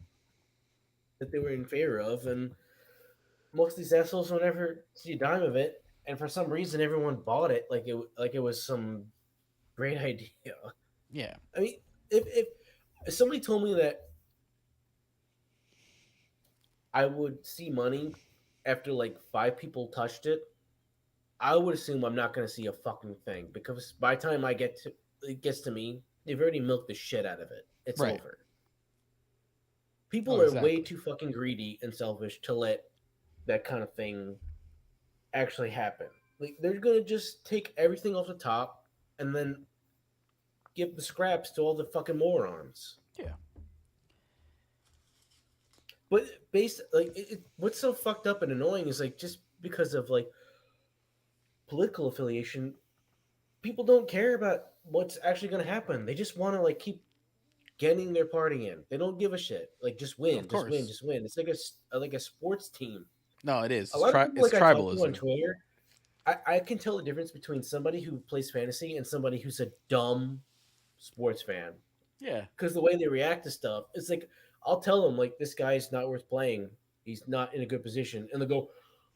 that they were in favor of, and most of these assholes will never see a dime of it. And for some reason, everyone bought it like it was some great idea. Yeah, I mean, if somebody told me that I would see money after like five people touched it, I would assume I'm not going to see a fucking thing because by the time it gets to me, they've already milked the shit out of it. It's right. over. Oh, People are way exactly. too fucking greedy and selfish to let that kind of thing actually happen. Like they're gonna just take everything off the top and then give the scraps to all the fucking morons. Yeah. But based what's so fucked up and annoying is like just because of like political affiliation, people don't care about what's actually gonna happen. They just want to like keep getting their party in. They don't give a shit. Like just Of win, just win, course. just win. It's like a sports team. No, it is. A lot of people It's like I talk to on tribalism. Twitter, I can tell the difference between somebody who plays fantasy and somebody who's a dumb sports fan Yeah. because the way they react to stuff, it's like I'll tell them like this guy's not worth playing. He's not in a good position, and they go,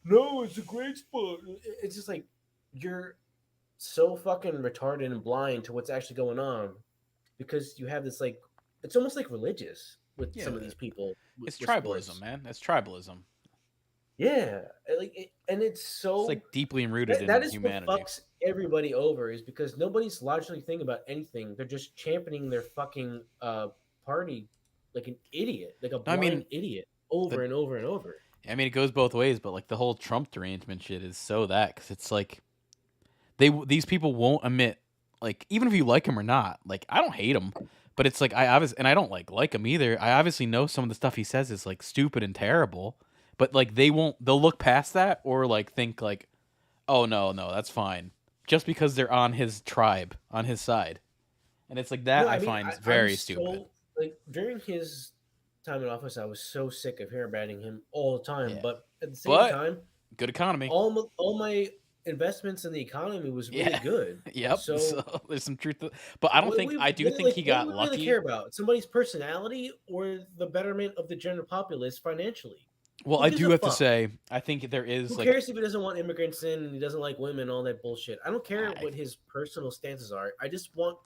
"No, it's a great sport." It's just like you're so fucking retarded and blind to what's actually going on because you have this like it's almost like religious with Yeah. some of these people It's with tribalism, sports. man. It's tribalism. Yeah, and it's It's so like deeply rooted that in is what humanity. fucks everybody over is because nobody's logically thinking about anything. They're just championing their fucking party like an idiot, like a No, I mean blind idiot, the. over and over and over. I mean, it goes both ways, but like the whole Trump derangement shit is so that because it's like these people won't admit, like, even if you like him or not, like, I don't hate him, but it's like I obviously, and I don't like him either. I obviously know some of the stuff he says is like stupid and terrible, but like they'll look past that or like think like, oh no, no, that's fine, just because they're on his tribe, on his side, and it's like that No, I I mean find I'm very stupid. so like during his time in office, I was so sick of hearing about him all the time. Yeah, But at the same but time, good economy. all my investments in the economy was really Yeah, good. yep. So So there's some truth, but I don't think I do think he what do got we really lucky. care about? Somebody's personality or the betterment of the general populace financially? Well, Who I gives do a have to fuck? say, I think there Who is like cares if he doesn't want immigrants in and he doesn't like women, all that bullshit? I don't care I what his personal stances are. I just want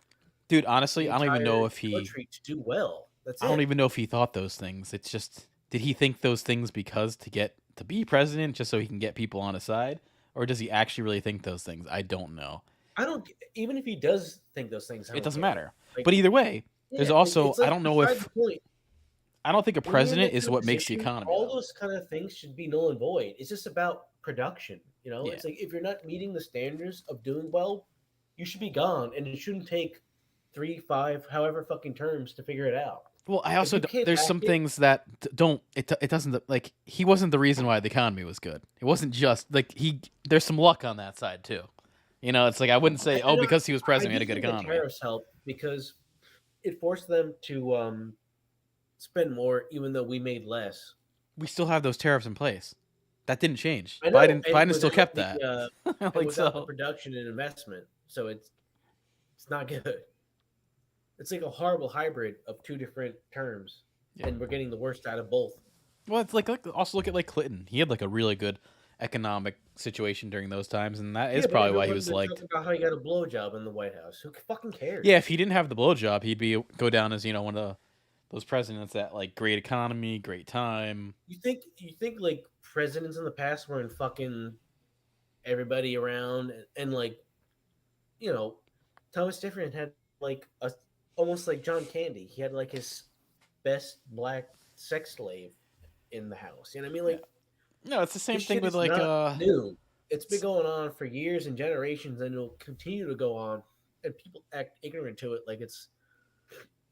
dude, the honestly, entire country to do well. That's I don't it. even know if he thought those things. It's just did he think those things because to get to be president just so he can get people on his side or does he actually really think those things? I don't know. I don't even if he does think those things, I It don't doesn't care. matter. Like, But either way, there's yeah, also it's I like don't know beside the if point. I don't think a When you're in president that is kind of what makes the position, economy all though. those kind of things should be null and void. It's just about production. Yeah. It's like if you're not meeting the standards of doing well, you should be gone, and it shouldn't take 3, 5, however fucking terms to figure it out. Well, I If also you can't there's hack some it, things that don't it doesn't like he wasn't the reason why the economy was good. It wasn't just like he there's some luck on that side too. You know, it's like I wouldn't say oh and because he was I president we do had a good think the economy. tariffs help because it forced them to spend more, even though we made less. We still have those tariffs in place. That didn't change. I know, Biden and Biden still kept that. Like without the so. production and investment, so it's not good. It's like a horrible hybrid of two different terms, Yeah. and we're getting the worst out of both. Well, it's like also look at like Clinton. He had like a really good economic situation during those times, and that is Yeah, but probably why he everyone was they're liked. talking about how he got a blowjob in the White House. Who fucking Yeah, if cares? he didn't have the blowjob, he'd be go down as one of those presidents that like great economy, great time. You think like presidents in the past weren't fucking everybody around and like you know Thomas Jefferson had like a almost like John Candy. He had like his best black sex slave in the house. You know what I mean? Yeah. Like No, it's the same this thing shit with is like not new. It's been it's, going on for years and generations, and it'll continue to go on. And people act ignorant to it, like it's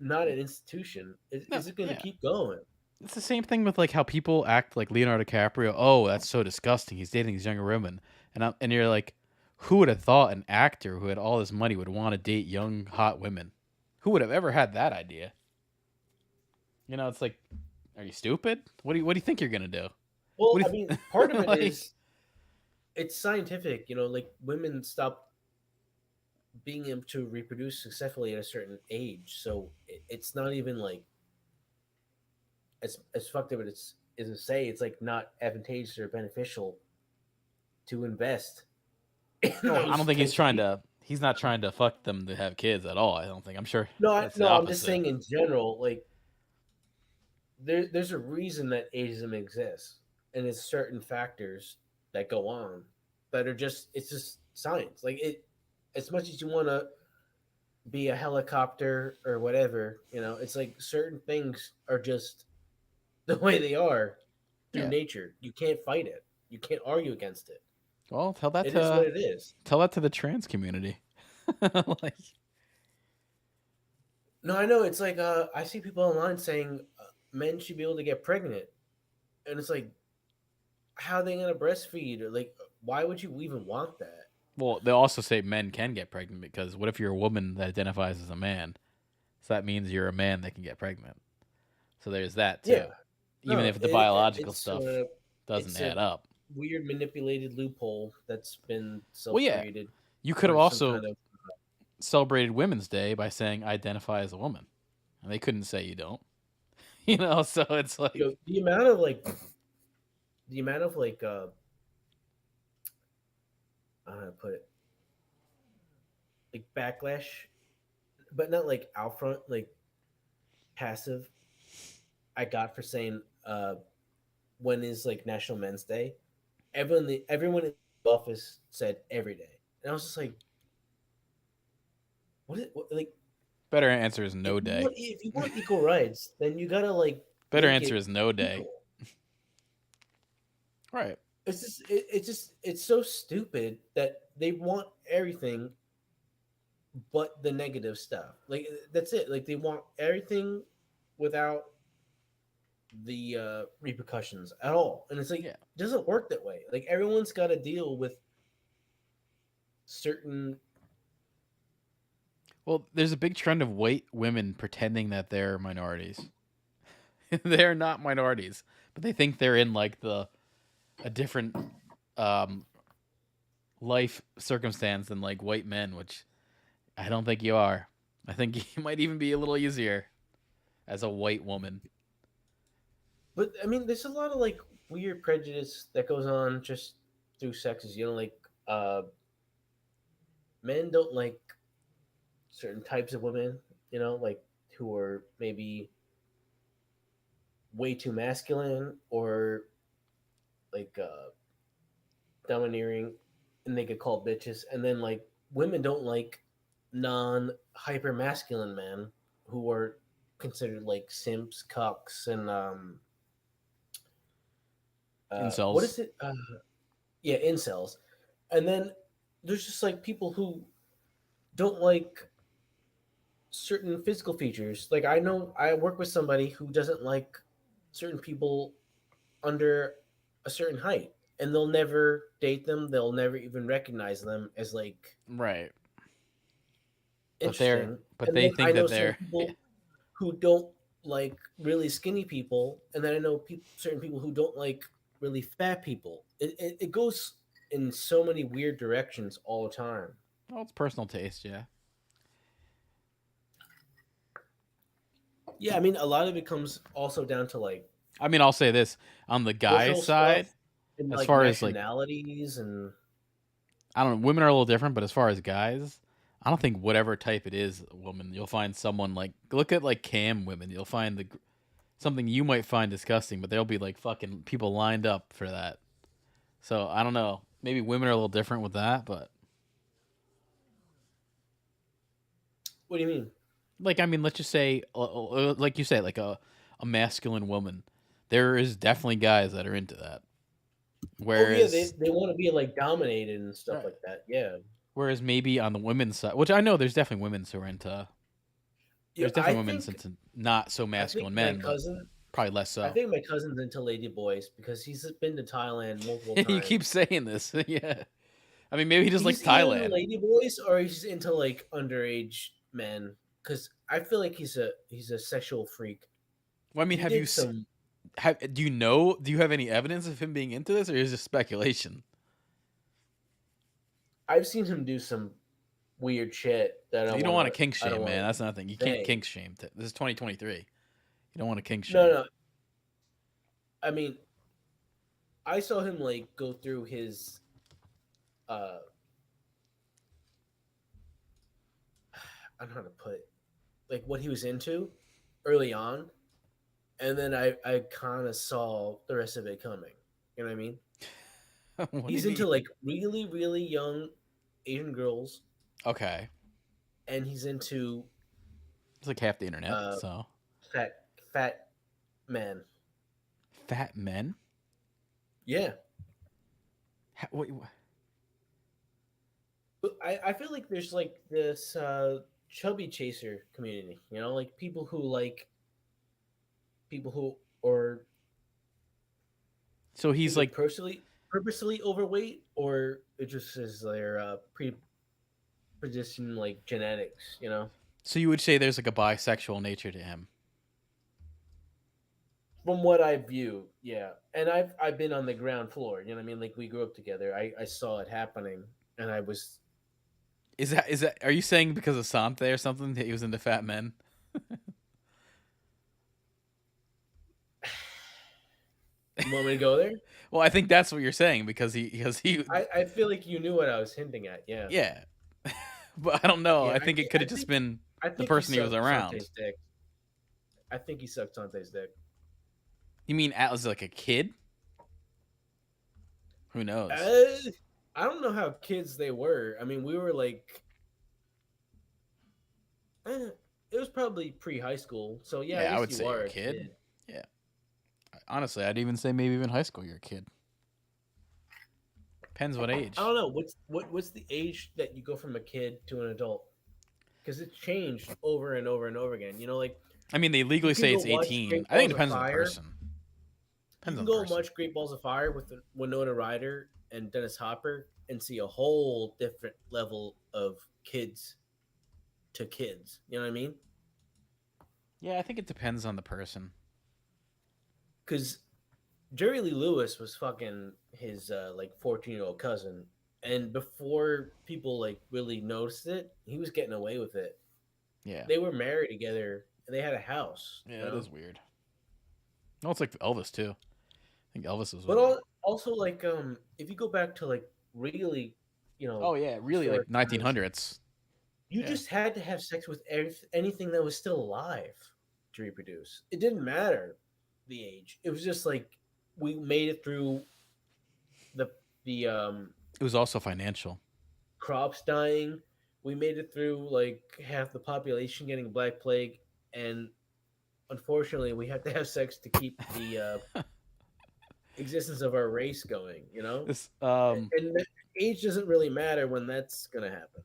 not an institution. no, Is it going to yeah. keep going? It's the same thing with like how people act like Leonardo DiCaprio. Oh, that's so disgusting. He's dating these younger women, and you're like, who would have thought an actor who had all this money would want to date young hot women? Who would have ever had that idea? It's like, are you stupid? What do you think you're gonna do? Well, What I do mean, part of you it like? is it's scientific. You know, like women stop being able to reproduce successfully at a certain age, so it's not even like as fucked up as is to say. It's like not advantageous or beneficial to invest in No, I don't those think he's types of trying people. to. He's not trying to fuck them to have kids at all. I don't think. I'm sure No, it's the no, I'm just opposite. saying in general. Like there's a reason that ageism exists, and it's certain factors that go on that are just it's just science. Like it, as much as you want to be a helicopter or whatever, you know, it's like certain things are just the way they are through Yeah. nature. You can't fight it. You can't argue against it. Well, It is what it is. tell that to the trans community. Like, No, I know. It's like I see people online saying men should be able to get pregnant, and it's like, how are they gonna breastfeed? Or like, why would you even want that? well, they also say men can get pregnant because what if you're a woman that identifies as a man? So that means you're a man that can get pregnant. So there's that Yeah, too. Even no, if the biological it's stuff doesn't it's a add up. weird manipulated loophole that's been Well, yeah, self-created you could have for some also kind of. celebrated Women's Day by saying identify as a woman, and they couldn't say you don't. So it's You like know, the amount of I don't know how to put it, like backlash, but not like out front, like passive. I got for saying when is like National Men's Day. Everyone in the office said every day, and I was just like, like better answer is no day. if you want equal rights, then you gotta like Better make answer it is no day. equal. Right. It's so stupid that they want everything but the negative stuff. Like that's it. Like they want everything without the repercussions at all, and it's like Yeah. it doesn't work that way. Like everyone's got to deal with certain. Well, there's a big trend of white women pretending that they're minorities. They're not minorities, but they think they're in like the a different um, life circumstance than like white men, which I don't think you are. I think you might even be a little easier as a white woman. But I mean, there's a lot of like weird prejudice that goes on just through sexes. You know, like men don't like certain types of women. You know, like who are maybe way too masculine or like domineering, and they get called bitches. And then like women don't like non hyper masculine men who are considered like simps, cucks, and what Incels. is it? Yeah, incels. And then there's just like people who don't like certain physical features. Like I know I work with somebody who doesn't like certain people under a certain height, and they'll never date them. They'll never even recognize them as like Right. interesting. But And they then I think know that certain they're people who don't like really skinny people, and then I know certain people who don't like really fat people. It goes in so many weird directions all the time. well, it's personal taste, yeah. Yeah, I mean, a lot of it comes also down to like I mean, I'll say this on the guy's cultural stuff side, and as like far as like nationalities and I don't know, women are a little different, but as far as guys, I don't think whatever type it is, a woman, you'll find someone like look at like cam women, you'll find something you might find disgusting, but there'll be like fucking people lined up for that. So I don't know. Maybe women are a little different with that, but what do you mean? like I mean, let's just say, like you say, like a masculine woman. There is definitely guys that are into that. Oh yeah, Whereas, they want to be like dominated and stuff right. like that. Yeah, Whereas maybe on the women's side, which I know there's definitely women who are into. yeah. There's definitely women into not so I think masculine my men, but cousin probably less I so. think my cousin's into lady boys because he's been to Thailand multiple You keep times. saying this, yeah. I mean, maybe he just likes He's either into Thailand. lady boys or he's into like underage men. Because I feel like he's a sexual freak. Well, I mean, He have you did some. have do you know? Do you have any evidence of him being into this, or is this speculation? I've seen him do some weird shit that You don't want to kink I don't shame, want man. to That's nothing. You can't say. kink shame. This is 2023. You don't want to kink No, shame. no. I mean, I saw him like go through his uh I don't know how to put it, like what he was into early on, and then I kind of saw the rest of it coming. You know what I mean? What He's did into he? like really really young Asian girls, Okay, and he's into it's like half the internet. uh So fat fat men. fat men. Yeah, Wait, but I feel like there's like this chubby chaser community. You know, like people who are so he's either like. purposely overweight or it just is their predisposition like genetics. You know, So you would say there's like a bisexual nature to him. from what I view, yeah. And I've been on the ground floor. You know what I mean? Like we grew up together. I saw it happening, and I was Is that? Are you saying because of Sante or something that he was into fat men? You want me to go there? Well, I think that's what you're saying because he I feel like you knew what I was hinting at. Yeah, yeah. But I don't know. yeah. I think it could have just been I the think he person he was sucked around. Sante's dick. I think he sucked Sante's dick. You mean Atlas like a kid? Who knows? Uh, I don't know how kids they were. I mean, we were like, it was probably pre high school. So yeah, I Yeah, I guess would you say you're are a a kid. kid. Yeah. Honestly, I'd even say maybe even high school you're a kid. Depends what I age. don't know what's the age that you go from a kid to an adult because it's changed over and over and over again. You know, like I mean, they you legally can say go it's watch 18. Great I think it Balls of depends on the Fire. person. You Depends on can the go person. watch Great Balls of Fire with Winona Ryder and Dennis Hopper and see a whole different level of kids to kids. You know what I mean? Yeah, I think it depends on the person. Because Jerry Lee Lewis was fucking his like 14-year-old cousin, and before people like really noticed it, he was getting away with it. Yeah. They were married together and they had a house, Yeah, you that know. is weird. No, it's like Elvis too. I think Elvis was But with like. also like if you go back to like really, you know, Oh yeah, really like historic times, 1900s. you Yeah. just had to have sex with anything that was still alive to reproduce. It didn't matter the age. It was just like we made it through the the It was also financial. crops dying. We made it through like half the population getting black plague, and unfortunately, we have to have sex to keep the existence of our race going. You know, This and age doesn't really matter when that's gonna happen.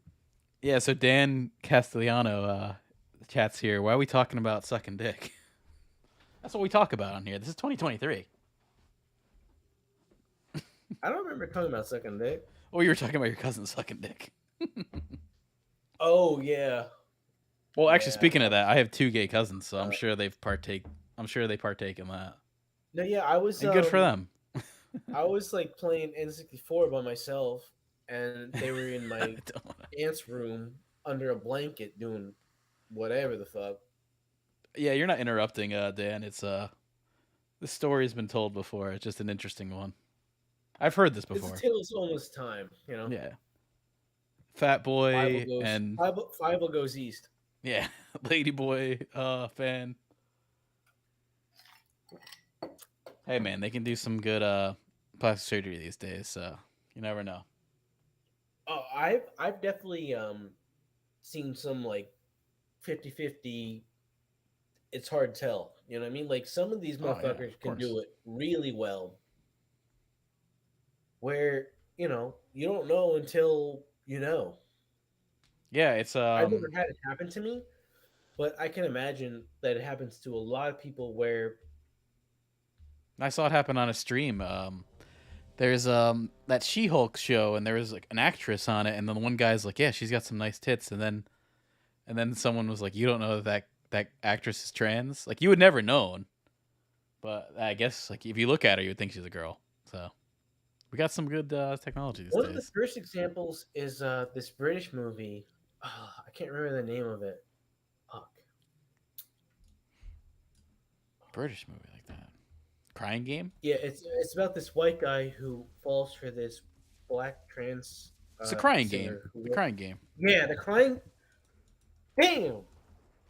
yeah, so Dan Castellano chats here. Why are we talking about sucking dick? That's what we talk about on here. This is 2023. I don't remember talking about sucking dick. Oh, you were talking about your cousin sucking dick. Oh yeah, Well, actually, yeah. speaking of that, I have two gay cousins, so I'm Uh, sure they've partake. I'm sure they partake in that, no, yeah. and good for them. I was like playing N64 by myself, and they were in I my don't wanna- aunt's room under a blanket doing whatever the fuck. Yeah, you're not interrupting, Dan. It's this story's been told before. It's just an interesting one. I've heard this It's a before. tale as old as time, you know. Yeah, Fat Boy and Five goes east. yeah, Lady Boy fan. Hey man, they can do some good plastic surgery these days, so you never know. Oh, I've definitely seen some like 50-50. It's hard to tell. You know what I mean? Like some of these Oh yeah, motherfuckers of can course. do it really well. Where, you know, you don't know until you know. Yeah, it's I've never had it happen to me, but I can imagine that it happens to a lot of people where I saw it happen on a stream. There's that She-Hulk show, and there was like an actress on it, and then one guy's like, "Yeah, she's got some nice tits," and then someone was like, "You don't know that actress is trans? Like, you would never known." But I guess like if you look at her, you would think she's a girl. So We got some good technology these One of the days. first examples is this British movie. I can't remember the name of it. Fuck. British movie like that. Crying Game. Yeah, it's about this white guy who falls for this black trans It's a Crying Game. singer The who. Crying Game. Yeah, the crying. Damn.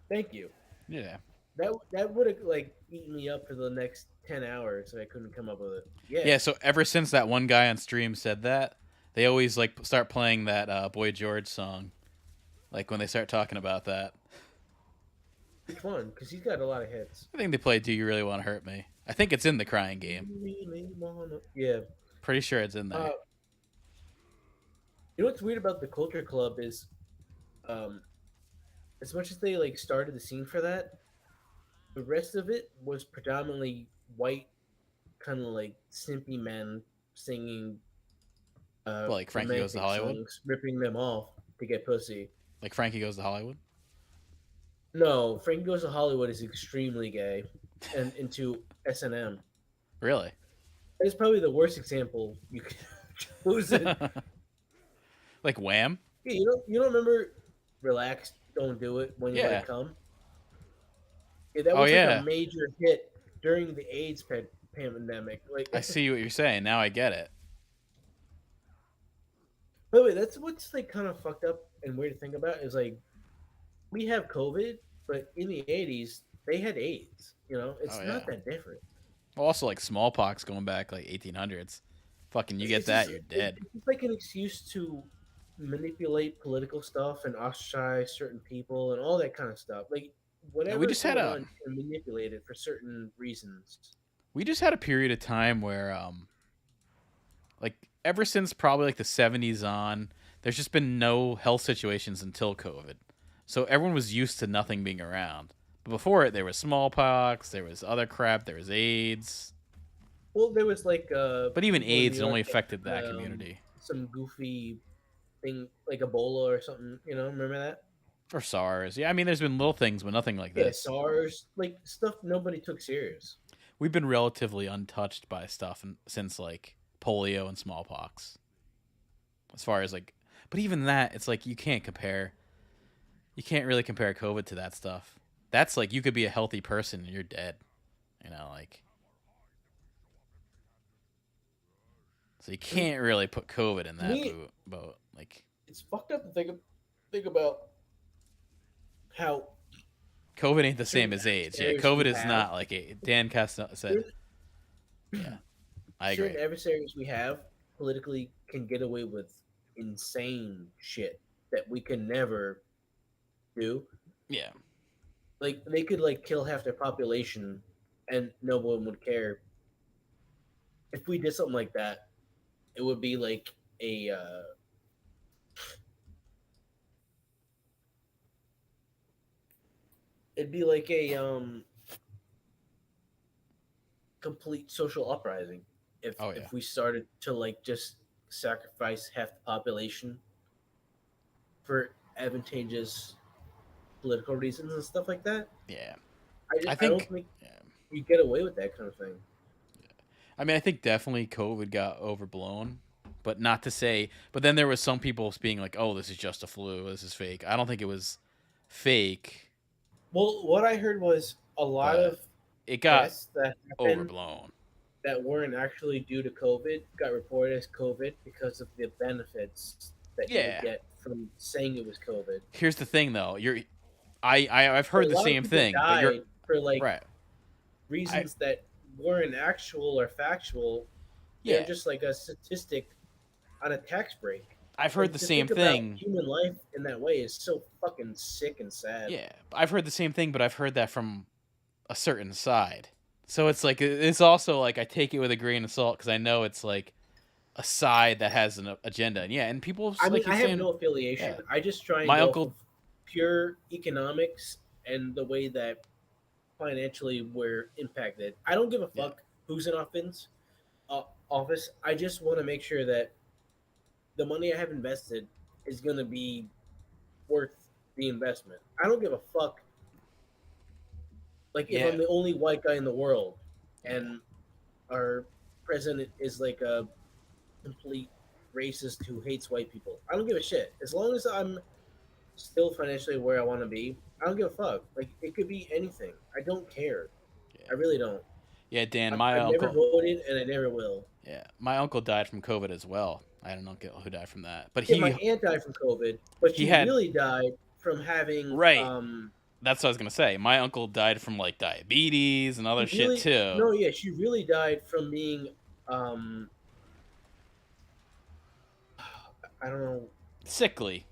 Thank you. Yeah. That would have like eaten me up for the next 10 hours. So I couldn't come up with it. Yeah. Yeah. So ever since that one guy on stream said that, they always like start playing that Boy George song, like when they start talking about that. Which one? Because he's got a lot of hits. I think they play "Do You Really Want to Hurt Me." I think it's in the Crying Game. Really wanna... Yeah. Pretty sure it's in there. Uh, you know what's weird about the Culture Club is, um, as much as they like started the scene for that, the rest of it was predominantly white, kind of like simpy men singing Well, like Frankie Goes to romantic Hollywood. songs, ripping them off to get pussy. Like Frankie Goes to Hollywood. No, Frankie Goes to Hollywood is extremely gay and into S&M. Really? It's probably the worst example you could choose it. Like Wham. Yeah, you don't remember Relax, Don't Do It When You Yeah. Let It Come? Yeah, that Oh was like yeah. a major hit during the AIDS pandemic. Like, I see what you're saying. Now I get it. by the way, that's what's like kind of fucked up and weird to think about is like we have COVID, but in the '80s they had AIDS. You know, it's Oh not yeah. that different. Well, also like smallpox going back like 1800s. Fucking, you get It's that, just you're dead. it's like an excuse to manipulate political stuff and ostracize certain people and all that kind of stuff. Like And we whatever's just had going a on, and manipulate it for certain reasons. period of time where like ever since probably like the 70s on, there's just been no health situations until COVID. So everyone was used to nothing being around. But before it, there was smallpox, there was other crap, there was AIDS. Well, there was like But even people in New AIDS York only that affected had, that community. some goofy thing like Ebola or something. You know, remember that? Or SARS. Yeah, I mean, there's been little things, but nothing like Yeah, this. SARS, like stuff nobody took serious. We've been relatively untouched by stuff since like polio and smallpox. As far as like, but even that, it's like you can't compare. You can't really compare COVID to that stuff. That's like you could be a healthy person and you're dead. You know, like so you I mean, can't really put COVID in to that me, boat. Like it's fucked up to think about how COVID ain't the same certain as AIDS. Yeah, adversaries COVID we is have, not like Dan Castello said. Yeah, I agree. certain adversaries we have politically can get away with insane shit that we can never do. Yeah, Like they could like kill half their population and no one would care. If we did something like that, it would be like a it'd be like a complete social uprising oh yeah, if we started to like just sacrifice half the population for advantageous political reasons and stuff like that. yeah. I I don't think. think Yeah. you get away with that kind of thing. I mean, I think definitely COVID got overblown, but not to say. But then there was some people being like, "Oh, this is just a flu. This is fake." I don't think it was fake, Well, what I heard was a lot but of it got deaths that happened overblown. that weren't actually due to COVID got reported as COVID because of the benefits that you would Yeah. get from saying it was COVID. Here's the thing, though. I've But heard a the lot of same people thing, but you're died for like right. I reasons that weren't actual or factual. They're yeah. just like a statistic on a tax break. I've heard Like the to same think about thing. human life in that way is so fucking sick and sad. Yeah, I've heard the same thing, but I've heard that from a certain side. So it's like it's also like I take it with a grain of salt because I know it's like a side that has an agenda. And yeah, and people I mean, like I you're have saying, no affiliation. yeah, I just try and my go off of uncle, pure economics and the way that financially we're impacted. I don't give a yeah, fuck who's in office. I just want to make sure that the money I have invested is going to be worth the investment. I don't give a fuck. Like if I'm the only white guy in the world, and our president is like a sadistic, unatextbrain, like if we decide to yeah, yeah, complete racist who hates white people. I don't give a shit. As long as I'm still financially where I want to be, I don't give a fuck. Like it could be anything. I don't care. I Yeah. really don't. Yeah, Dan, I've never voted, and I never will. my uncle died from COVID as well. I had an uncle who died from that, but Yeah, my aunt died from COVID, but he she had really died from having right. That's what I was gonna say. My uncle died from like diabetes and other she shit really too. no, yeah, she really died from being um I don't know. Sickly.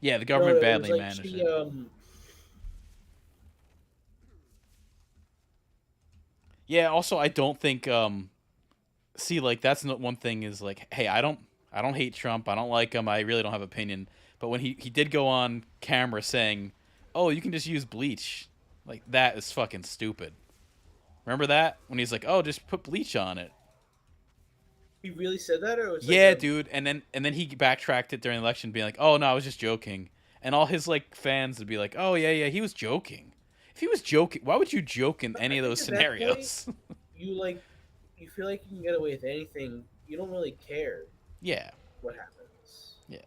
Yeah, the No, government no, it was badly like managed she it. Yeah. Also, I don't think. See, like that's not one thing. Is like, hey, I don't hate Trump. I don't like him. I really don't have opinion. But when he did go on camera saying, "Oh, you can just use bleach," like that is fucking stupid. Remember that when he's like, "Oh, just put bleach on it." he really said that, or it was like Yeah, a dude. And then he backtracked it during the election, being like, "Oh no, I was just joking." And all his like fans would be like, "Oh yeah, yeah, he was joking." If he was joking, why would you joke in I any of think those at that point scenarios? you like you feel like you can get away with anything. You don't really care Yeah, what happens. yeah.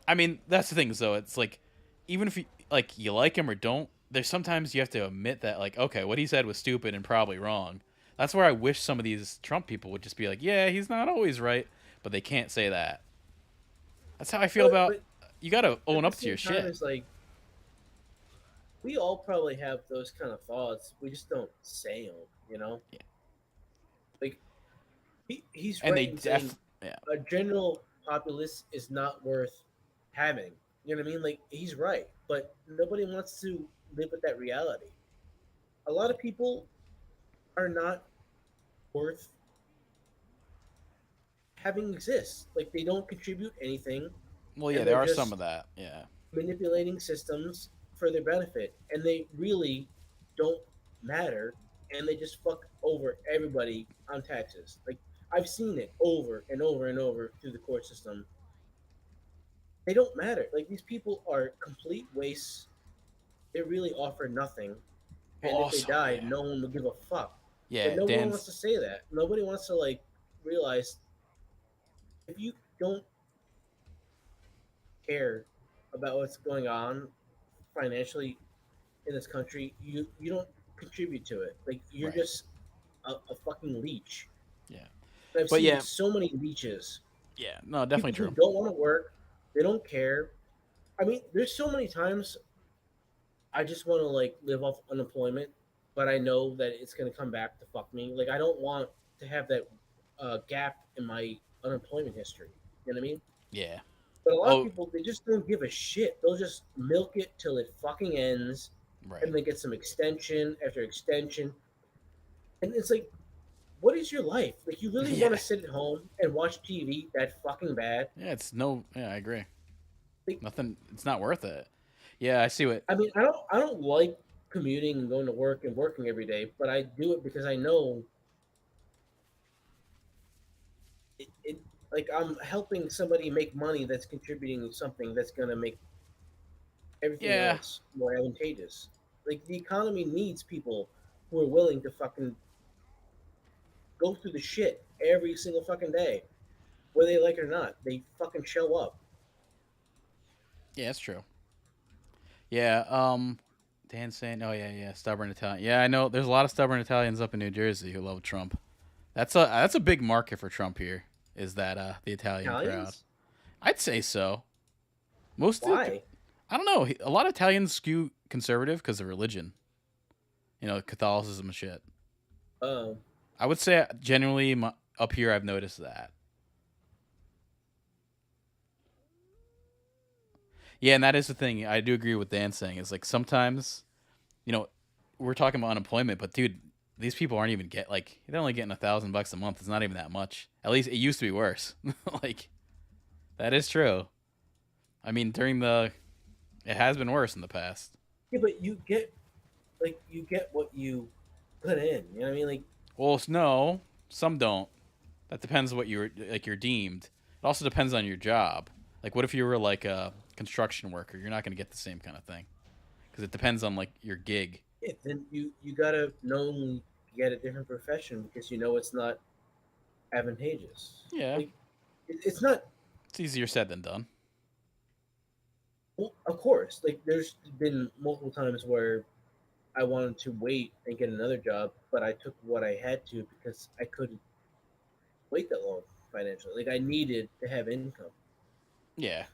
I mean, that's the thing, though. It's like, even if you like him or don't, there's sometimes you have to admit that, like, okay, what he said was stupid and probably wrong. That's where I wish some of these Trump people would just be like, yeah, he's not always right, but they can't say that. That's how I feel about. But You got to at own the up to same your time, shit. it's like we all probably have those kind of thoughts. We just don't say them. You know, Yeah. like he's And right they in saying yeah, a general populace is not worth having. You know what I mean? Like he's right, but nobody wants to live with that reality. A lot of people are not worth having exist. Like they don't contribute anything, well, yeah, and there they're are some just of that. Yeah, manipulating systems for their benefit, and they really don't matter, and they just fuck over everybody on taxes. Like I've seen it over and over and over through the court system. They don't matter. Like these people are complete wastes. They really offer nothing, well, and if they also, died, yeah, no one would give a fuck. But yeah, no one wants Dan's to say that. Nobody wants to like realize if you don't care about what's going on financially in this country, you don't contribute to it. Like you're right. just a fucking leech. Yeah, And I've but seen yeah, so many leeches. yeah, no, definitely People who true. don't want to work, they don't care. I mean, there's so many times I just want to like live off unemployment, but I know that it's gonna come back to fuck me. Like I don't want to have that gap in my unemployment history. You know what I mean? Yeah. But a lot of Oh, people they just don't give a shit. They'll just milk it till it fucking ends, right. and they get some extension after extension. And it's like, what is your life? Like you really want Yeah. to sit at home and watch TV that fucking bad? Yeah, it's no. Yeah, I agree. Like, Nothing. It's not worth it. Yeah, I see what. I mean, I don't like commuting and going to work and working every day, but I do it because I know it like I'm helping somebody make money that's contributing to something that's gonna make everything Yeah. else more advantageous. Like the economy needs people who are willing to fucking go through the shit every single fucking day, whether they like it or not. They fucking show up. Yeah, that's true. Yeah. Dan saying, oh yeah, yeah, stubborn Italian. Yeah, I know. There's a lot of stubborn Italians up in New Jersey who love Trump. That's a big market for Trump here. Is that the Italian crowd? Italians? I'd say so. Most of the, Why? I don't know. A lot of Italians skew conservative because of religion. Catholicism and shit. Um, I would say generally up here, I've noticed that. Yeah, and that is the thing. I do agree with Dan saying is like sometimes, you know, we're talking about unemployment, but dude, these people aren't even they're only getting $1,000 a month. It's not even that much. At least it used to be worse. Like that is true. I mean, it has been worse in the past. yeah, but you get what you put in. You know what I mean? Like Well, no, some don't. That depends what you're deemed. It also depends on your job. Like, what if you were like a construction worker? You're not going to get the same kind of thing because it depends on like your gig. yeah, then you gotta knowingly get a different profession because you know it's not advantageous. Yeah, Like it's not. It's easier said than done. Well, of course, like there's been multiple times where I wanted to wait and get another job, but I took what I had to because I couldn't wait that long financially. Like I needed to have income. Yeah,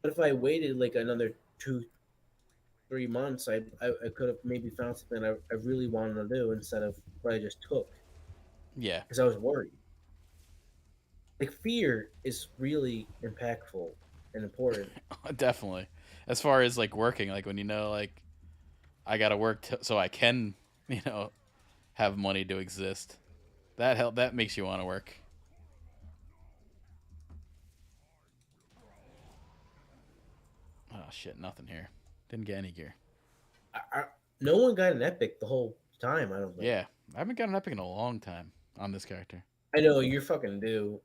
But if I waited like another 2 3 months, I could have maybe found something I really wanted to do instead of what I just took yeah, because I was worried. Like fear is really impactful and important. definitely. As far as like working, like when you know, like I gotta work so I can, you know, have money to exist. That makes you want to work. Oh shit, nothing here. Didn't get any gear. I, no one got an epic the whole time. I don't think. Yeah, I haven't got an epic in a long time on this character. I know you're fucking due.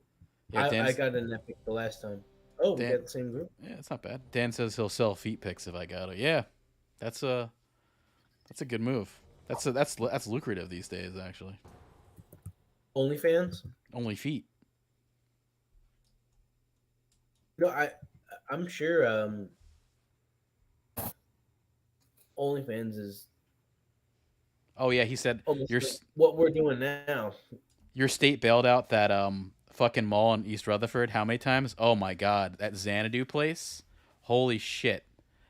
Yeah, I Dan's got an epic the last time. Oh, we Dan. got the same group. Yeah, it's not bad. Dan says he'll sell feet pics if I got it. Yeah, that's a that's a good move. That's lucrative these days actually. OnlyFans. Only feet. No, I'm sure OnlyFans is Oh yeah, he said almost your like what we're doing now. your state bailed out that fucking mall in East Rutherford. How many times? Oh my god, that Xanadu place. Holy shit,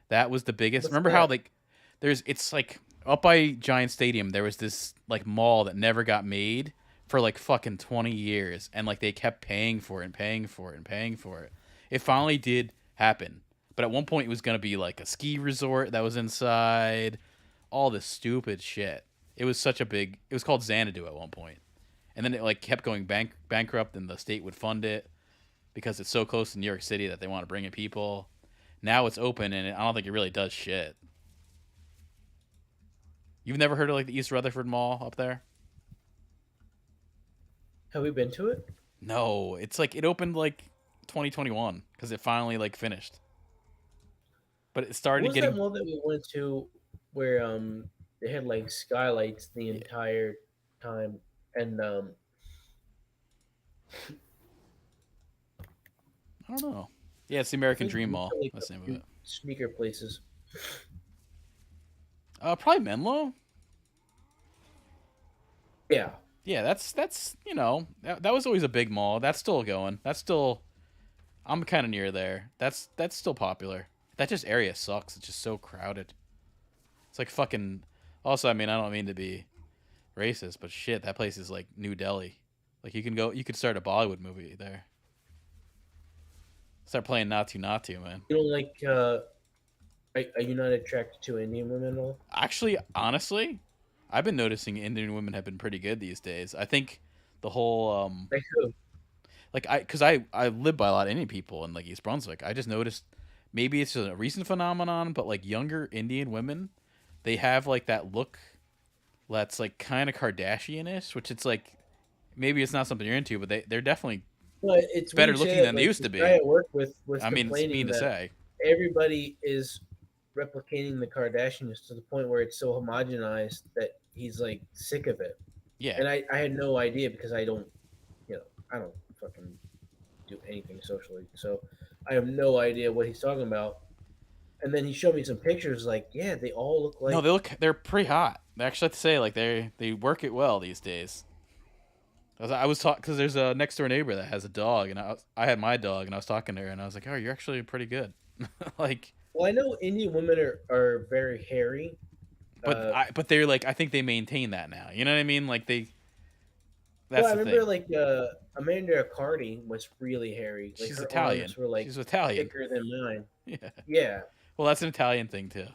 that was the biggest. What's Remember how that? like there's it's like up by Giant Stadium. There was this like mall that never got made for like fucking 20 years, and like they kept paying for it and paying for it and paying for it. It finally did happen, but at one point it was gonna be like a ski resort that was inside. All this stupid shit. It was such a big. It was called Xanadu at one point, and then it like kept going bankrupt, and the state would fund it because it's so close to New York City that they want to bring in people. Now it's open, and I don't think it really does shit. You've never heard of like the East Rutherford Mall up there? Have we been to it? No, it's like it opened like 2021 because it finally like finished, but it What started was that getting mall that we went to where they had like skylights the yeah, entire time and I don't know. Yeah, it's the I American think Dream we went Mall. to like That's a the name of few it. sneaker places. Probably Menlo. Yeah. Yeah, that's that was always a big mall. That's still going. That's still I'm kind of near there. That's still popular. That just area sucks. It's just so crowded. It's like fucking. Also, I mean, I don't mean to be racist, but shit, that place is like New Delhi. Like you could start a Bollywood movie there. Start playing Natu Natu, man. You don't like are you not attracted to Indian women at all? Actually, honestly, I've been noticing Indian women have been pretty good these days. I think the whole Like who? like I live by a lot of Indian people in like East Brunswick. I just noticed maybe it's a recent phenomenon, but like younger Indian women, they have like that look that's like kind of Kardashian-ish, which it's like maybe it's not something you're into, but they're definitely But it's weird better you say looking that. than they Like used this to guy be. I work with was I mean, it's mean complaining to that say. everybody is replicating the Kardashians to the point where it's so homogenized that he's like sick of it. Yeah. And I had no idea because I don't fucking do anything socially. So I have no idea what he's talking about. And then he showed me some pictures like, yeah, they all look No, like they're pretty hot. I actually have to say like they work it well these days. I was talking because there's a next door neighbor that has a dog, and I had my dog, and I was talking to her, and I was like, "Oh, you're actually pretty good." Like, well, I know Indian women are very hairy. Uh but they're like I think they maintain that now. You know what I mean? Like they well that's I the remember thing. like Amanda Cardi was really hairy. Like She's her Italian. arms were like She's Italian. thicker than mine. Yeah. Yeah. Well, that's an Italian thing too.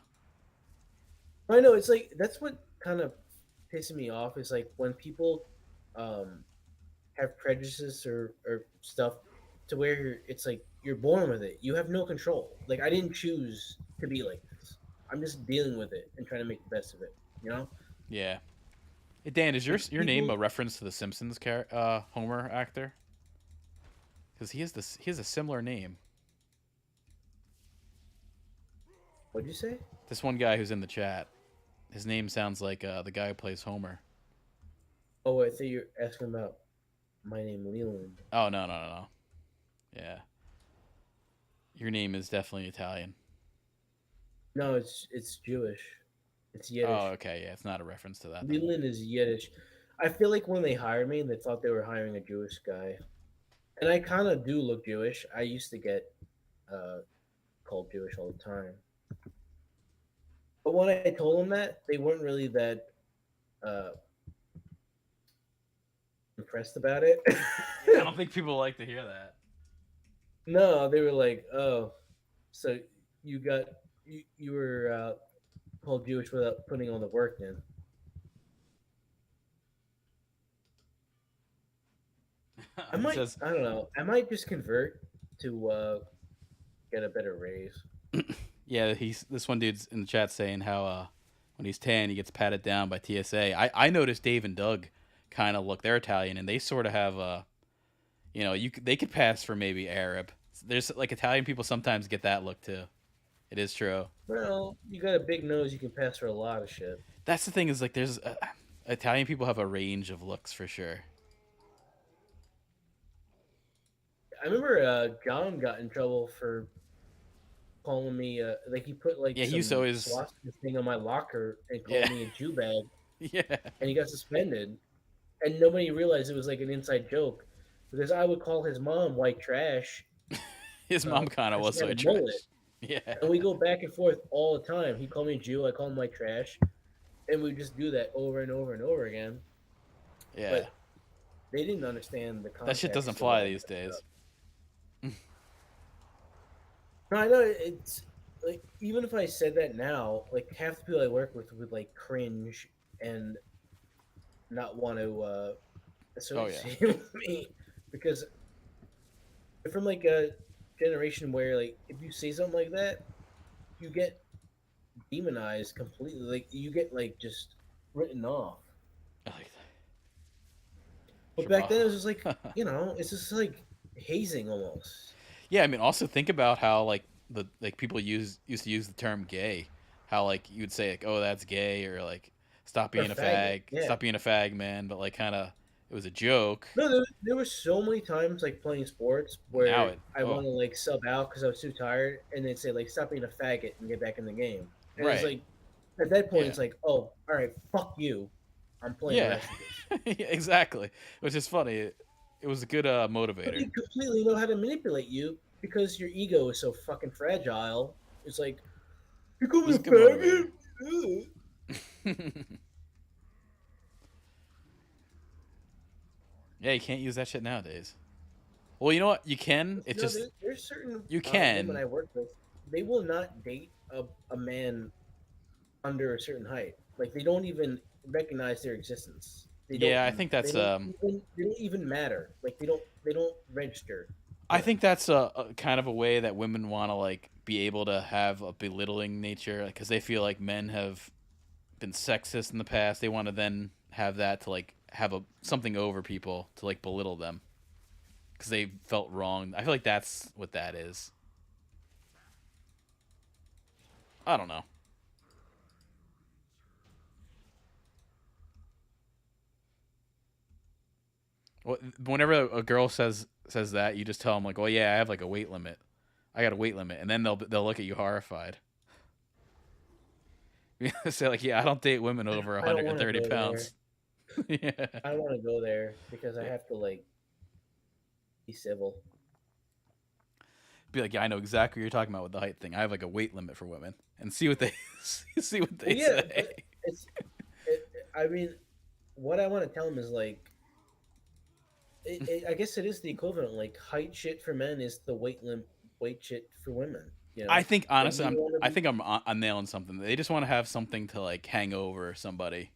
I know it's like that's what kind of pisses me off is like when people um have prejudices or stuff to where it's like you're born with it. You have no control. Like I didn't choose to be like this. I'm just dealing with it and trying to make the best of it. You know, Yeah. Hey, Dan, is like your name people. a reference to the Simpsons Homer actor? Because he has a similar name. What'd you say? This one guy who's in the chat, his name sounds like the guy who plays Homer. Oh, I thought you're asking about. My name Leland. Oh no, no, no, no. Yeah, your name is definitely Italian. No, it's Jewish. It's Oh, Yiddish. okay, yeah, it's not a reference to that then. Leland is Yiddish. I feel like when they hired me, they thought they were hiring a Jewish guy, and I kind of do look Jewish. I used to get uh, called Jewish all the time, but when I told them that, they weren't really that uh, impressed about it. Yeah, I don't think people like to hear that. No, they were like, "Oh, so you got you were called Jewish without putting all the work in." I It might, says, I don't know, I might just convert to get a better raise. yeah, he's this one dude's in the chat saying how when he's tan he gets patted down by TSA. I noticed Dave and Doug kind of look they're Italian and they sort of have they could pass for maybe Arab. There's like Italian people sometimes get that look too. It is true. Well, you got a big nose, you can pass for a lot of shit. That's the thing is like Italian people have a range of looks for sure. I remember John got in trouble for calling me like he put like Yeah, he used to some always swastika thing on my locker and called yeah me a Jew bag, yeah. and he got suspended. And nobody realized it was like an inside joke because I would call his mom white trash His mom kind of because was he had a white mullet, trash. Yeah, and we go back and forth all the time. He called me a Jew, I call him white trash, and we just do that over and over and over again. yeah. But they didn't understand the That shit doesn't context of fly why I these messed it days. up. No, I know it's like even if I said that now, like half the people I work with would like cringe and not want to Oh yeah, associate with me because they're from like a generation where like if you say something like that, you get demonized completely. Like you get like just written off. I like But that. back then it was just like it's just like hazing almost. Yeah, I mean, also think about how like the like people used to use the term gay. How like you would say like, oh, that's gay, or like Or faggot, yeah. stop being a fag, man. But like kind of it was a joke. No, there were so many times like playing sports Now where it I oh want to like sub out because I was too tired, and they'd say like stop being a faggot and get back in the game. And it's right like at that point yeah it's like, oh, all right, fuck you, I'm playing the yeah rest of this. yeah, exactly, which is funny. It was a good But motivator. they completely know how to manipulate you because your ego is so fucking fragile. It's like you call It me was a a good motivator. faggot. Ugh. Yeah, you can't use that shit nowadays. Well, you know what? You can. It's No, just there's certain you women can. I work with. They will not date a man under a certain height. Like they don't even recognize their existence. They don't. Yeah, I think They that's don't even. They don't even matter. Like they don't. They don't register to I them. think that's a kind of a way that women want to like be able to have a belittling nature because they feel like men have been sexist in the past. They want to then have that to like have a something over people to like belittle them because they felt wrong. I feel like that's what that is. I don't know. Whenever a girl says that, you just tell them like, "Well, yeah, I have like a weight limit. I got a weight limit," and then they'll look at you horrified. You say like, "Yeah, I don't date women over I don't want to 130 go there. pounds." Yeah. I don't want to go there because I have to like be civil. Be like, yeah, I know exactly what you're talking about with the height thing. I have like a weight limit for women, and see what they see what Well, they yeah, say. but it's. It, I mean, what I want to tell them is like, I guess it is the equivalent. Like height shit for men is the weight shit for women. You I know, think like honestly, you want to I be. think I'm nailing something. They just want to have something to like hang over somebody.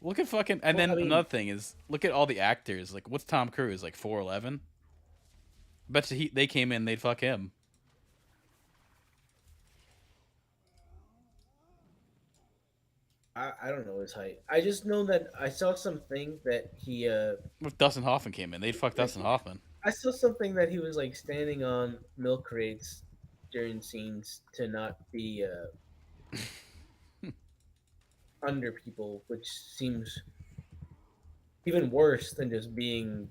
Look at fucking, and Well, I then mean, another thing is look at all the actors. Like, what's Tom Cruise like 4'11"? Bet you they came in, they'd fuck him. I don't know his height. I just know that I saw something that If Dustin Hoffman came in, they'd fuck Dustin he Hoffman. I saw something that he was like standing on milk crates during scenes to not be under people, which seems even worse than just being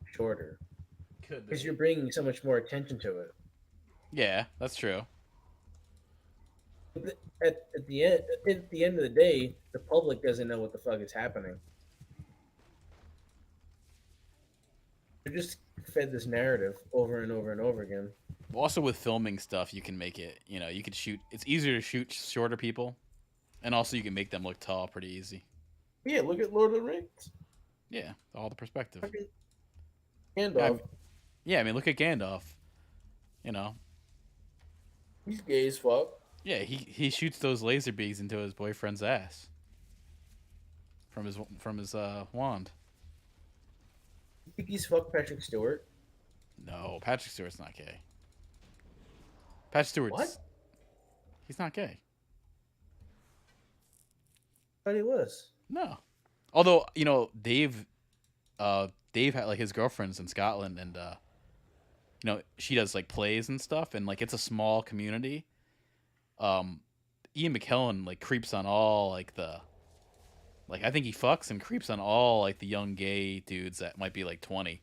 shorter Could because be. you're bringing so much more attention to it. Yeah, that's true. At the end of the day, the public doesn't know what the fuck is happening. They're just fed this narrative over and over and over again. Also, with filming stuff, you can make it. You could shoot. It's easier to shoot shorter people, and also you can make them look tall pretty easy. Yeah, look at Lord of the Rings. Yeah, all the perspective. Fucking Yeah, Gandalf. yeah. I mean, look at Gandalf. You know, He's gay as fuck. yeah. He shoots those laser beams into his boyfriend's ass from his wand. You think he's fuck Patrick Stewart? No, Patrick Stewart's not gay. Patrick Stewart's What? he's not gay. I thought he was. No. Although Dave had like his girlfriend's in Scotland, and she does like plays and stuff, and like it's a small community. Um, Ian McKellen like creeps on all like the like I think he fucks and creeps on all like the young gay dudes that might be like 20.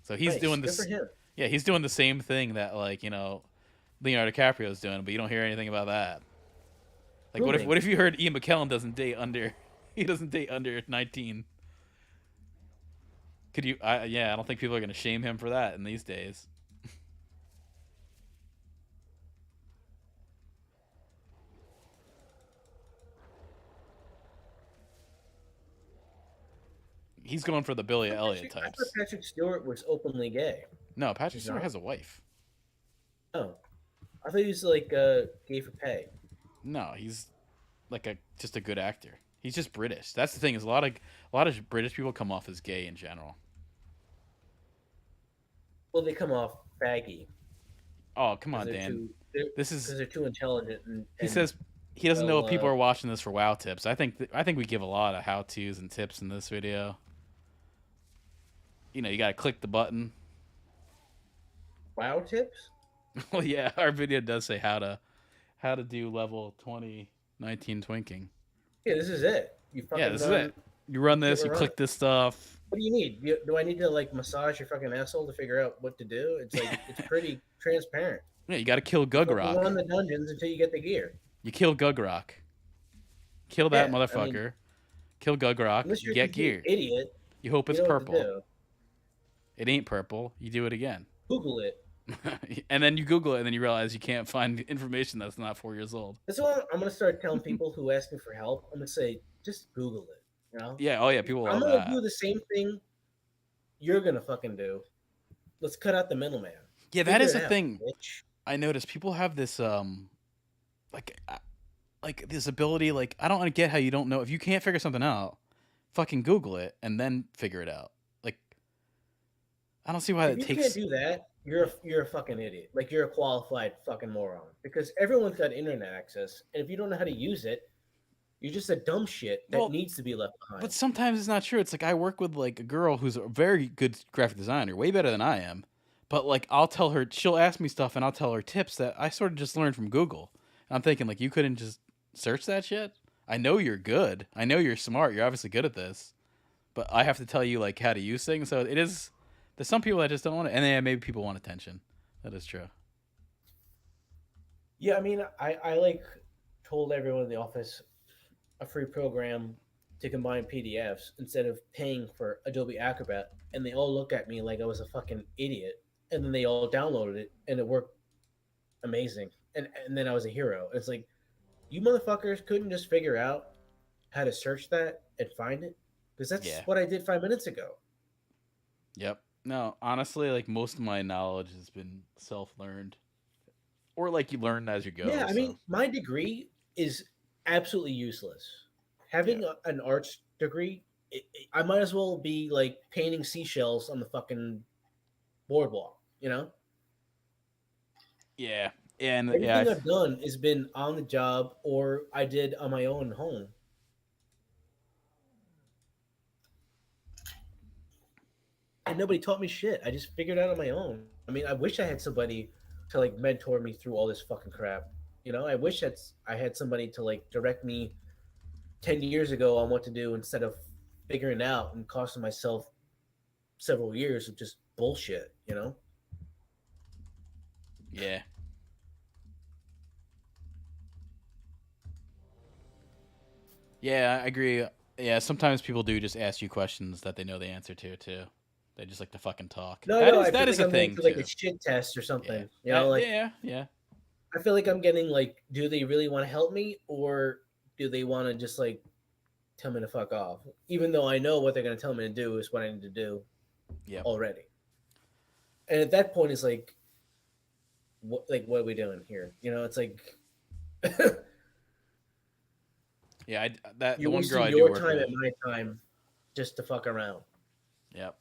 So he's Nice. doing Good for this. him. Yeah, he's doing the same thing that like Leonardo DiCaprio's doing, but you don't hear anything about that. Like what if Grooming. what if you heard Ian McKellen doesn't date under he doesn't date under 19? Could you? Yeah, I don't think people are gonna shame him for that in these days. He's going for the Billy Elliot I thought types. Patrick Stewart was openly gay. No, Patrick He's Stewart not. has a wife. Oh, I thought he was like gay for pay. No, he's like just a good actor. He's just British. That's the thing. Is a lot of British people come off as gay in general. Well, they come off faggy Oh, come because on, they're Dan. too they're, This because is they're too intelligent he and says he doesn't know well if people are watching this for WoW tips. I think we give a lot of how tos and tips in this video. You got to click the button. wow tips. Well, yeah, our video does say how to do level 2019 Twinking. Yeah, this is it. You Yeah, fucking this is run. it. You run Shit, this, we're you running. click this stuff. What do you need? Do I need to like massage your fucking asshole to figure out what to do? It's like it's pretty transparent. Yeah, you got to kill You fucking Gugrock. run the dungeons until you get the gear. You kill Gugrock. Kill that Yeah, I mean, motherfucker. Kill Gugrock. unless You you're a get complete gear. idiot, You hope you it's know what to purple. do. It ain't purple. You do it again. Google it. And then you Google it, and then you realize you can't find information that's not 4 years old. That's what I'm gonna start telling people who ask me for help. I'm gonna say, just Google it. You know, Yeah, oh yeah, people I'm love gonna that. do the same thing you're gonna fucking do. Let's cut out the middleman. Yeah, that Figure is it the out, thing. bitch. I noticed people have this like this ability. Like, I don't get how you don't know if you can't figure something out. Fucking Google it and then figure it out. Like, I don't see why If it you can't takes. do that, you're a fucking idiot. Like you're a qualified fucking moron. Because everyone's got internet access, and if you don't know how to use it, you're just a dumb shit that Well, needs to be left but behind. sometimes it's not true. It's like I work with like a girl who's a very good graphic designer, way better than I am. But like I'll tell her, she'll ask me stuff, and I'll tell her tips that I sort of just learned from Google. And I'm thinking like you couldn't just search that shit. I know you're good. I know you're smart. You're obviously good at this. But I have to tell you like how to use things. So it is. There's some people that just don't want it, and then maybe people want attention. That is true. Yeah, I mean, I like told everyone in the office a free program to combine PDFs instead of paying for Adobe Acrobat, and they all looked at me like I was a fucking idiot. And then they all downloaded it, and it worked amazing. And then I was a hero. It's like you motherfuckers couldn't just figure out how to search that and find it because that's Yeah. what I did 5 minutes ago. Yep. No, honestly, like most of my knowledge has been self-learned, or like you learn as you Yeah, go. I mean, So my degree is absolutely useless. yeah. Having an arts degree, I might as well be like painting seashells on the fucking boardwalk. You know, Yeah. And yeah, everything I've done has been on the job or I did on my own home. And nobody taught me shit. I just figured it out on my own. I mean, I wish I had somebody to like mentor me through all this fucking crap. You know, I wish I had somebody to like direct me 10 years ago on what to do instead of figuring out and costing myself several years of just bullshit, you know? Yeah. Yeah, I agree. Yeah, sometimes people do just ask you questions that they know the answer to too. They just like to fucking talk. No, That no, is I feel that is like a I'm going thing through like a too. shit test or Yeah. something. You know, like Yeah, yeah. I feel like I'm getting like, do they really want to help me or do they want to just like tell me to fuck off? Even though I know what they're gonna tell me to do is what I need to do Yep. already. And at that point, it's like what are we doing here? You know, it's like Yeah, that the you're one girl wasting I do your work time with. and my time just to fuck around. Yep.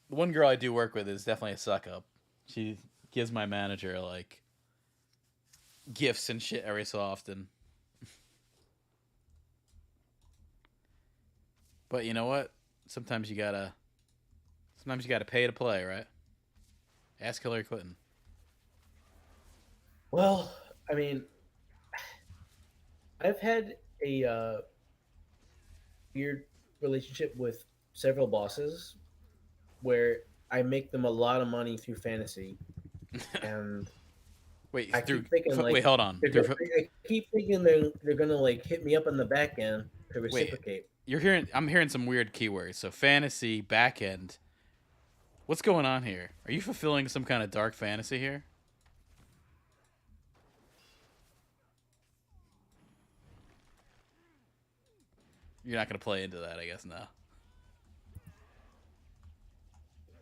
The one girl I do work with is definitely a suck up. She gives my manager like gifts and shit every so often. But you know what? Sometimes you gotta sometimes you gotta pay to play, right? Ask Hillary Clinton. Well, I mean, I've had a weird relationship with several bosses where I make them a lot of money through fantasy, and Wait, I through keep thinking wait, like hold on. I keep thinking they're gonna like hit me up on the back end to Wait, reciprocate. you're hearing I'm hearing some weird keywords. So fantasy, back end. What's going on here? Are you fulfilling some kind of dark fantasy here? You're not gonna play into that, I guess now.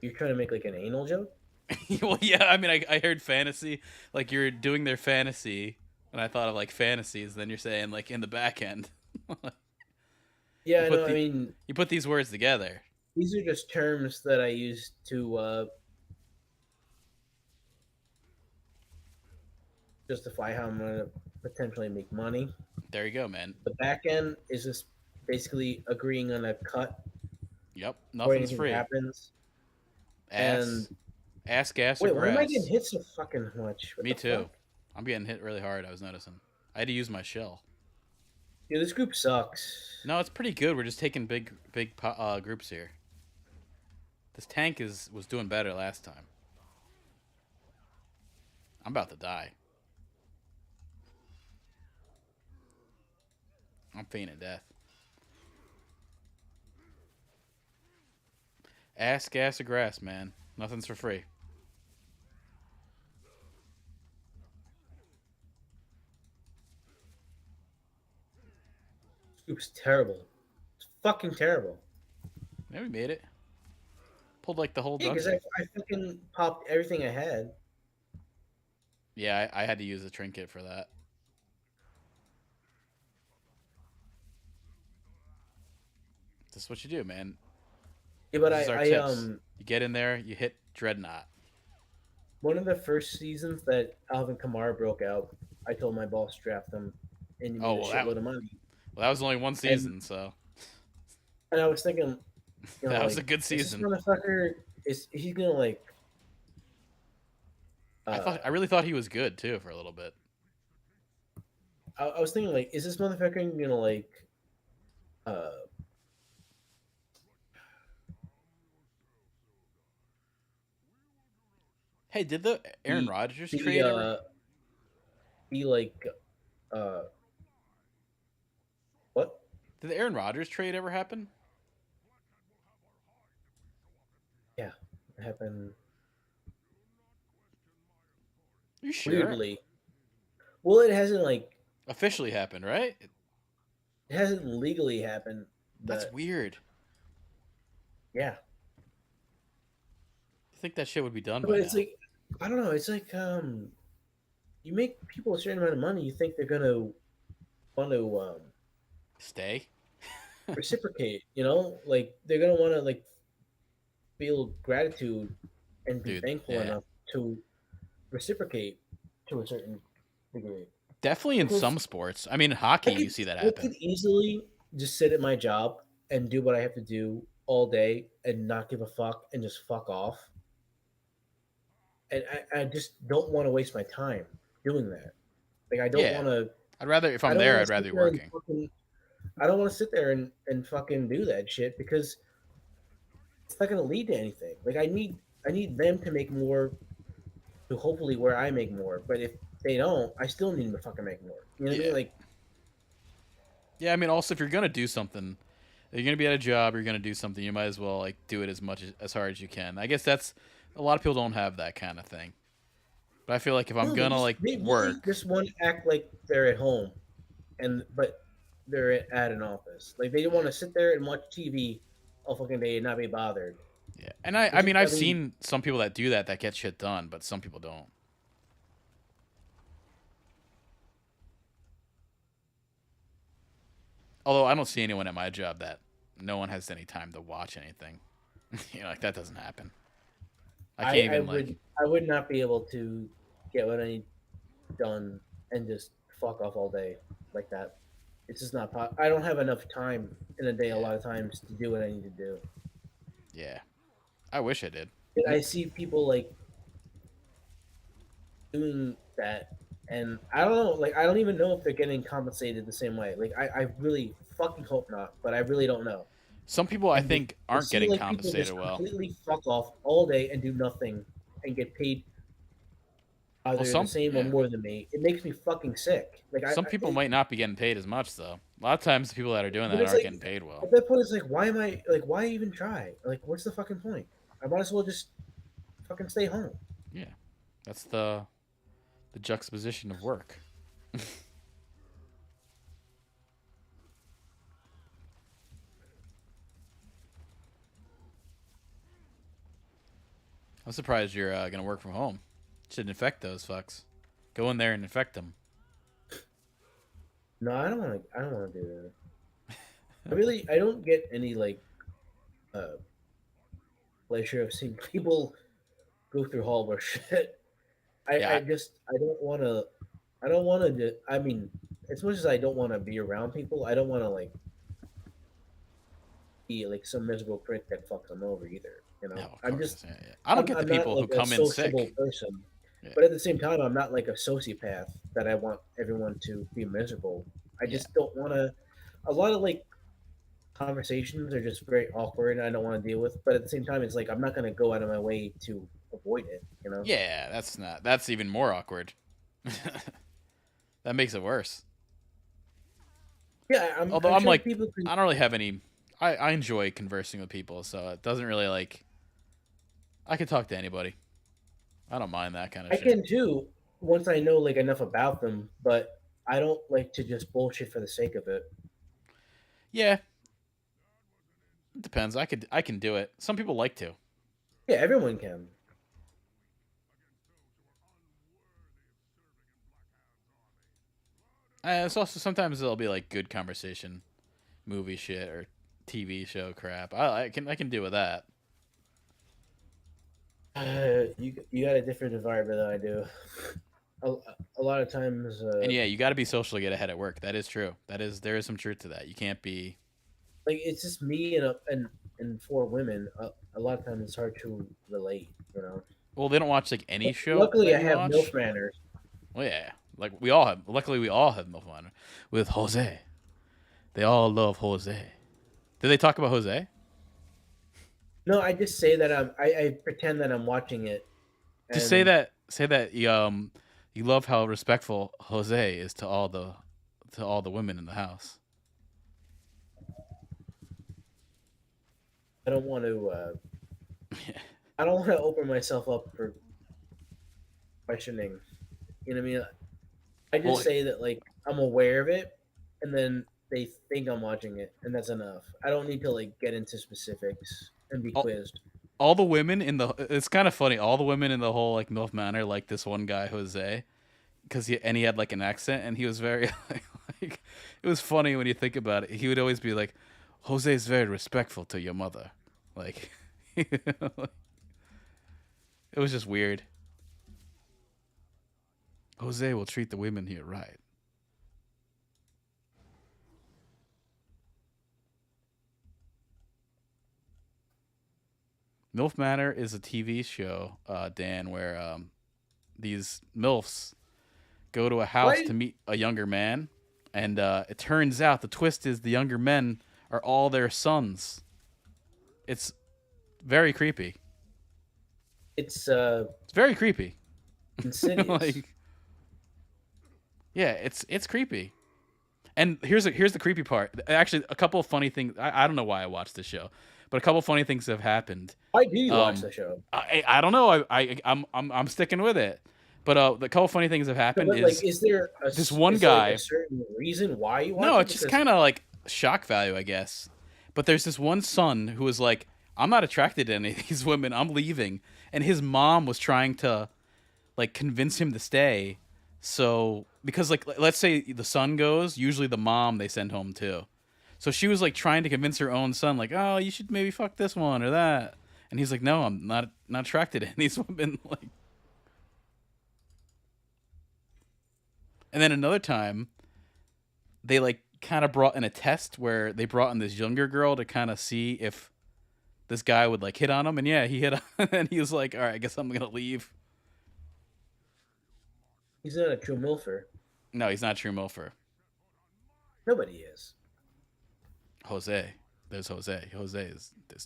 You're trying to make like an anal joke? Well, yeah. I mean, I heard fantasy, like you're doing their fantasy, and I thought of like fantasies. Then you're saying like in the back end, you Yeah, I put know. I the mean, you put these words together. these are just terms that I use to justify how I'm gonna potentially make money. There you go, man. The back end is just basically agreeing on a cut Yep, before nothing's anything free. happens. And Ass, ass, gas, or wait, why am I getting grass. hit so fucking much? What Me the too. fuck? I'm getting hit really hard. I was noticing. I had to use my shell. Dude, this group sucks. No, it's pretty good. We're just taking big groups here. This tank is was doing better last time. I'm about to die. I'm fainting death. Ass, gas, or grass, man. Nothing's for free. This group's terrible. It's fucking terrible. Yeah, we made it. Pulled like the whole Yeah, because dungeon. I fucking popped everything I had. Yeah, I had to use a trinket for that. This is what you do, man. Yeah, but This is our tips. You get in there, you hit Dreadnought. one of the first seasons that Alvin Kamara broke out, I told my boss to draft him, and he Oh made a well, that was shitload of money. well, that was only one And season, so and I was thinking, that was a like, good is this season. motherfucker is he's gonna like I really thought he was good too for a little bit. I was thinking like, is this motherfucker gonna like uh Hey, did the Aaron be Rodgers be trade ever? be like uh what? Did the Aaron Rodgers trade ever happen? Yeah, it happened Are you sure? weirdly. Well, it hasn't like Officially happened, right? it hasn't legally happened, That's but weird. yeah. I think that shit would be done But by it's now. like I don't know. It's like you make people a certain amount of money, you think they're gonna want to Stay, reciprocate. You know, like they're gonna want to like feel gratitude and be dude. thankful Yeah, enough to reciprocate to a certain degree. definitely in Because some sports. I mean, in hockey, you see that I happen. could easily just sit at my job and do what I have to do all day and not give a fuck and just fuck off. And I just don't want to waste my time doing that. Like Yeah, I I'd rather if I I'm don't there, want I'd to sit rather be there and working. fucking I don't want to sit there and fucking do that shit because it's not going to lead to anything. Like I need them to make more to hopefully where I make more. But if they don't, I still need them to fucking make more. You know what I mean? Yeah. Like Yeah, I mean, also if you're gonna do something, if you're gonna be at a job, you're gonna do something. You might as well like do it as hard as you can. I guess that's a lot of people don't have that kind of thing. But I feel like if I'm no, they gonna just like they really work, just want to act like they're at home and but they're at an office. Like they want yeah, to sit there and watch TV all fucking day and not be bothered. yeah. And I Which is, mean, I I've mean, seen some people that do that get shit done, but some people don't. Although I don't see anyone at my job that no one has any time to watch anything. Like that doesn't happen. I I can't I even like. would I would not be able to get what I need done and just fuck off all day like that. It's just not. I don't have enough time in a day a Yeah, lot of times to do what I need to do. yeah. I wish I did. And I see people like doing that, and I don't know. Like I don't even know if they're getting compensated the same way. Like I really fucking hope not, but I really don't know. Some people I And think to aren't see getting like people compensated just well. completely fuck off all day and do nothing and get paid Well, either the some same or yeah. more than me, it makes me fucking sick. Like Some people might not be getting paid as much though. A lot of times the people that are doing but that it's aren't like getting paid well. at that point, it's like, why am I like, why even try? Like, what's the fucking point? I might as well just fucking stay home. Yeah, that's the juxtaposition of work. I'm surprised you're gonna work from home. Should infect those fucks. Go in there and infect them. No, I don't want to. I don't want to do that. I don't get any like uh, pleasure of seeing people go through horrible shit. Yeah, I don't want to. I don't want to. I mean, as much as I don't want to be around people, I don't want to like be like some miserable prick that fucks them over either. You no, know, of course. Yeah, yeah. I don't get the I'm not people who like a come in sociable sick. person, Yeah, but at the same time, I'm not like a sociopath that I want everyone to be miserable. I yeah, just don't want to. A lot of like conversations are just very awkward, and I don't want to deal with. But at the same time, it's like I'm not going to go out of my way to avoid it. You know? yeah. That's even more awkward. That makes it worse. Yeah, Although I'm I'm sure like, people can. I don't really have any. I enjoy conversing with people, so it doesn't really like. I can talk to anybody. I don't mind that kind of I shit. can too once I know like enough about them, but I don't like to just bullshit for the sake of it. Yeah, it depends. I can do it. Some people like to. Yeah, everyone can. It's also sometimes it'll be like good conversation, movie shit or TV show crap. I can deal with that. You got a different environment than I do. A lot of times, And yeah, you got to be social to get ahead at work. That is true. There is some truth to that. You can't be. like it's just me and four women. A lot of times it's hard to relate. You know. Well, they don't watch like any show Luckily, that I you have watch. MILF manners. Well, yeah, like we all have. Luckily, we all have milk fun with Jose. They all love Jose. Did they talk about Jose? No, I just say that I pretend that I'm watching it, Just say and that. Say that you love how respectful Jose is to all the women in the house. I don't want to. I don't want to open myself up for questioning. You know what I mean? I just Well, say that like I'm aware of it, and then they think I'm watching it, and that's enough. I don't need to like get into specifics and be all, quizzed. all the women in the it's kind of funny. All the women in the whole like North Manor like this one guy Jose because he had like an accent and he was very like it was funny when you think about it. He would always be like, Jose is very respectful to your mother, like it was just weird. Jose will treat the women here right. MILF Manor is a TV show, Dan, where these MILFs go to a house Why? to meet a younger man, And it turns out the twist is the younger men are all their sons. It's very creepy. It's It's very creepy. insidious. Like, yeah, it's creepy. And here's the creepy part. Actually, a couple of funny things. I don't know why I watched this show, but a couple of funny things have happened. Why do you watch Um, the show? I don't know. I'm sticking with it. But the couple of funny things have No, happened but like, is this one is there like a guy. certain reason why you watch No, it? it's just Because kind of like shock value, I guess. But there's this one son who was like, I'm not attracted to any of these women. I'm leaving. And his mom was trying to like convince him to stay. So because like let's say the son goes, usually the mom they send home too. So she was like trying to convince her own son, like, oh, you should maybe fuck this one or that. And he's like, no, I'm not attracted to any of these women. Like, and then another time, they like kind of brought in a test where they brought in this younger girl to kind of see if this guy would like hit on him. And yeah, he hit on, and he was like, all right, I guess I'm gonna leave. he's not a true milfer. No, he's not true Milfer. Nobody is. Jose. There's Jose. Jose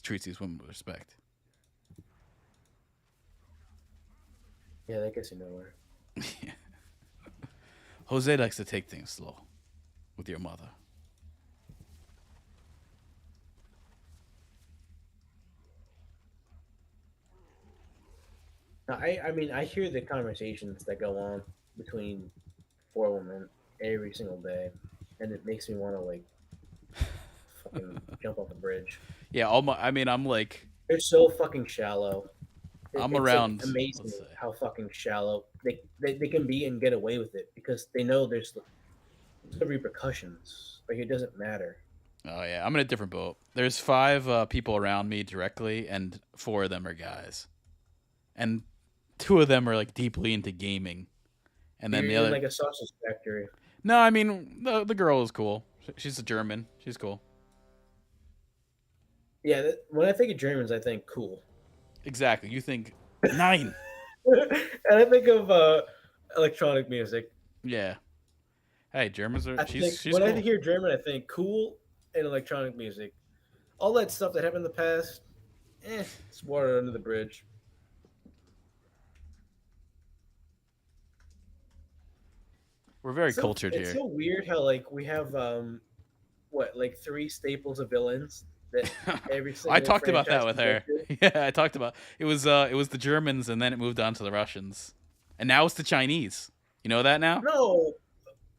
treats these women with respect. Yeah, that gets you nowhere. Jose likes to take things slow with your mother. Now, I mean, I hear the conversations that go on between four women every single day, and it makes me want to like fucking jump off a bridge. Yeah, I mean, I'm like, They're so fucking shallow. I'm It's like around. amazing Let's say, how fucking shallow they can be and get away with it because they know there's the repercussions. Like it doesn't matter. oh yeah, I'm in a different boat. There's five people around me directly, and four of them are guys, and two of them are like deeply into gaming, and then You're the in other. like a sausage factory. No, I mean the girl is cool. She's a German. She's cool. Yeah, when I think of Germans, I think cool, Exactly. You think nine? and I think of electronic music. Yeah. Hey, Germans are. I think She's when I cool. hear German, I think cool and electronic music. All that stuff that happened in the past, it's water under the bridge. We're very cultured It's here. so weird how like we have what like three staples of villains that every I single talked about that franchise with can go her. to. Yeah, I talked about it was the Germans, and then it moved on to the Russians, and now it's the Chinese. You know that now? No,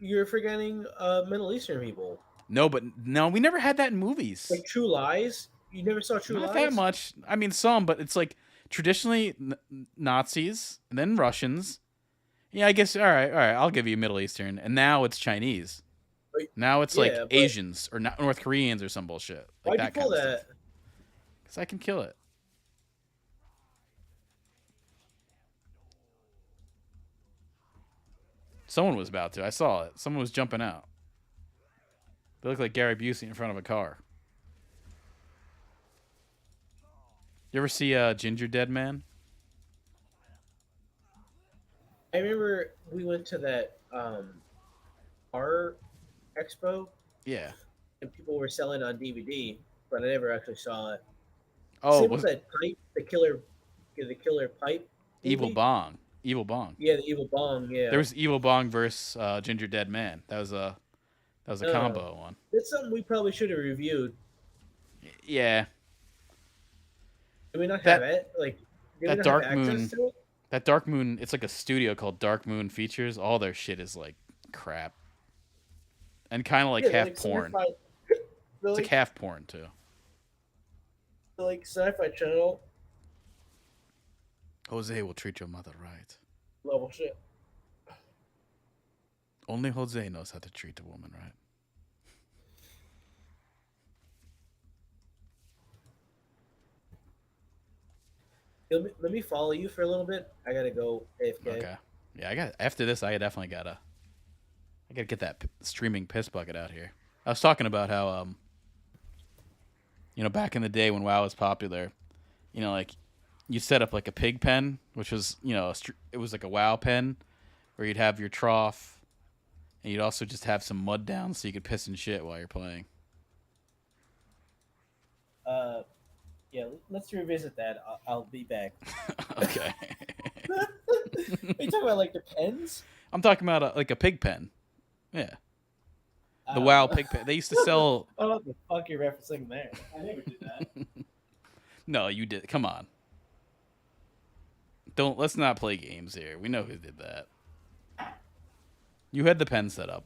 you're forgetting Middle Eastern people. No, but no, we never had that in movies. Like True Lies. You never saw True Not that Lies? much. I mean, some, but it's like traditionally Nazis, and then Russians. Yeah, I guess. All right. I'll give you Middle Eastern, and now it's Chinese. Like, Now it's like yeah, but Asians or North Koreans or some bullshit like why'd you that pull kind of that? stuff. Because I can kill it. Someone was about to. I saw it. Someone was jumping out. They look like Gary Busey in front of a car. You ever see Ginger Dead Man? I remember we went to that art expo Yeah. and people were selling on DVD, but I never actually saw it. Oh, Same with was that pipe, the killer pipe Evil movie. Bong? Evil Bong. Yeah, the evil bong. Yeah, There was Evil Bong versus Ginger Dead Man. That was a uh, combo one. that's something we probably should have reviewed. Yeah. Do we not have That it? Like, do we that not have Dark access Moon. to it? That Dark Moon. It's like a studio called Dark Moon Features. All their shit is like crap, and kind of like Yeah, they're half like porn. sci-fi. They're It's like half porn too. they're like sci-fi channel Jose will treat your mother right. level shit. Only Jose knows how to treat a woman right. Let me follow you for a little bit. I gotta go AFK. Okay. Yeah, I got after this. I definitely gotta. I gotta get that streaming piss bucket out here. I was talking about how back in the day when WoW was popular, like you set up like a pig pen, which was it was like a WoW pen where you'd have your trough, And you'd also just have some mud down so you could piss and shit while you're playing. Uh, yeah, let's revisit that. I'll be back. Okay. Are you talking about like the pens? I'm talking about like a pig pen. Yeah. I The don't WoW know. pig pen. They used to sell. I don't know what the fuck you're referencing there. I never did that. No, you did. Come on. Don't. Let's not play games here. We know who did that. You had the pen set up.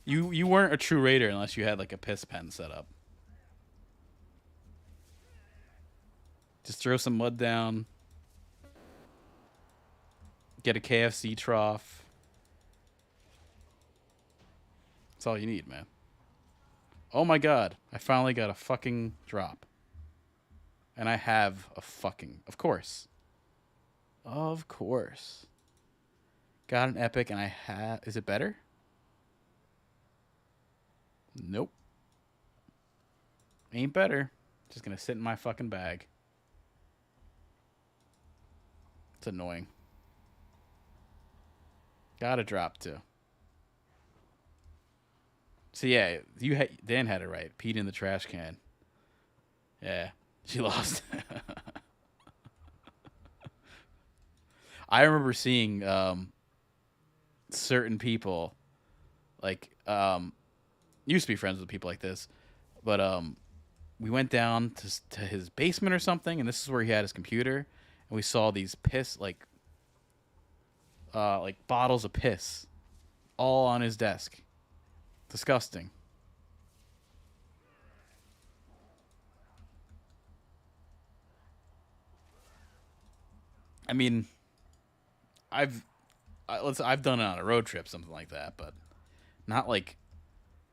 You weren't a true raider unless you had like a piss pen set up. Just throw some mud down. Get a KFC trough. That's all you need, man. Oh my god. I finally got a fucking drop. And I have a fucking. Of course. Of course. Got an epic and I have. Is it better? Nope. Ain't better. Just gonna sit in my fucking bag. It's annoying. Got a drop too. So yeah, Dan had it right. Peed in the trash can. Yeah, she lost. I remember seeing certain people like used to be friends with people like this, but we went down to his basement or something, and this is where he had his computer, and we saw these piss like bottles of piss all on his desk. Disgusting. I mean, I've I've done it on a road trip, something like that, but not like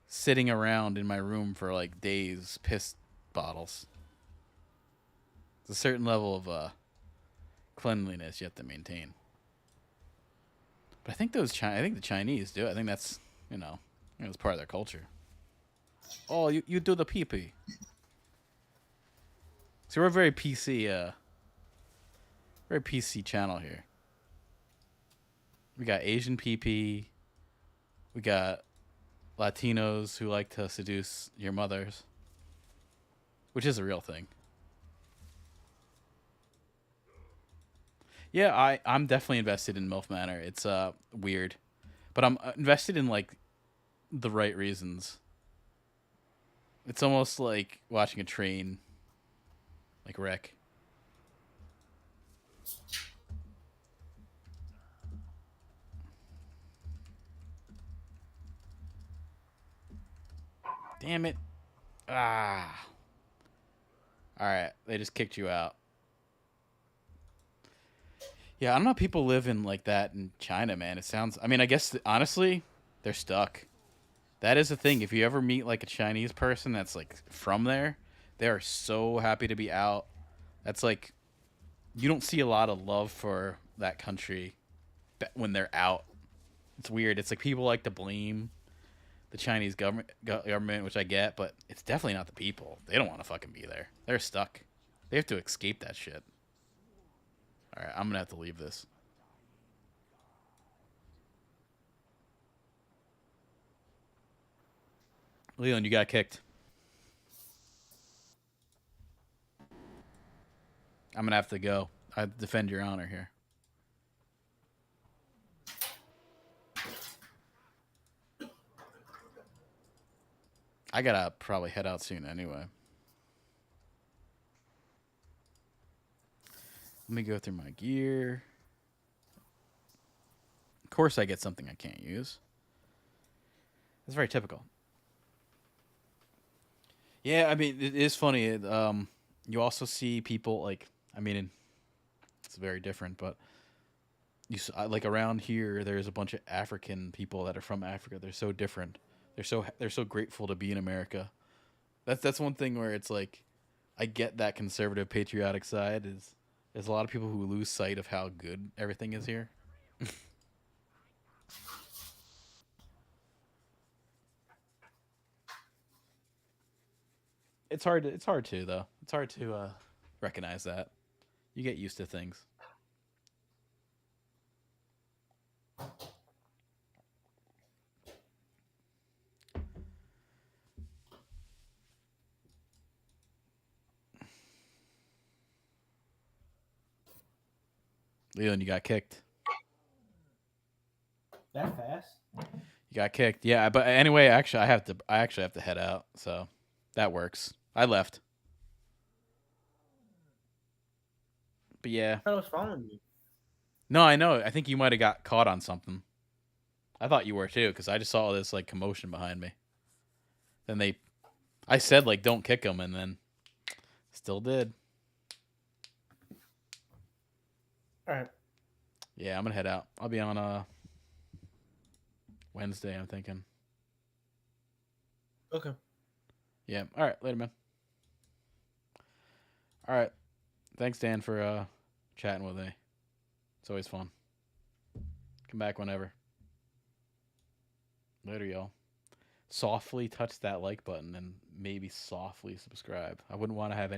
sitting around in my room for like days, piss bottles. It's a certain level of cleanliness you have to maintain. But I think I think the Chinese do. I think that's it's part of their culture. Oh, you do the pee pee. So we're a very PC channel here. We got Asian pee pee. We got Latinos who like to seduce your mothers, which is a real thing. Yeah, I'm definitely invested in MILF Manor. It's weird, but I'm invested in like the right reasons. It's almost like watching a train like wreck. Damn it. Ah. All right, they just kicked you out. Yeah, I don't know how people live in like that in China, man. It sounds. I mean, I guess honestly, they're stuck. That is the thing. If you ever meet like a Chinese person that's like from there, they are so happy to be out. That's like you don't see a lot of love for that country when they're out. It's weird. It's like people like to blame the Chinese government, which I get, but it's definitely not the people. They don't want to fucking be there. They're stuck. They have to escape that shit. All right, I'm gonna have to leave this. Leland, you got kicked. I'm gonna have to go. I defend your honor here. I gotta probably head out soon anyway. Let me go through my gear. Of course, I get something I can't use. That's very typical. Yeah, I mean, it is funny. You also see people like, I mean, it's very different, but like around here, there's a bunch of African people that are from Africa. They're so different. They're so grateful to be in America. That's one thing where it's like, I get that conservative patriotic side. There's a lot of people who lose sight of how good everything is here. It's hard to though. It's hard to recognize that. You get used to things. Leland, you got kicked. That fast? You got kicked. Yeah, but anyway, actually, I actually have to head out, so that works. I left. But yeah, I was following you. no, I know. I think you might have got caught on something. I thought you were too, because I just saw all this like commotion behind me. Then I said like don't kick him, and then still did. All right. Yeah, I'm gonna head out. I'll be on Wednesday. I'm thinking. Okay. Yeah. All right. Later, man. All right. Thanks, Dan, for chatting with me. It's always fun. Come back whenever. Later, y'all. Softly touch that like button and maybe softly subscribe. I wouldn't want to have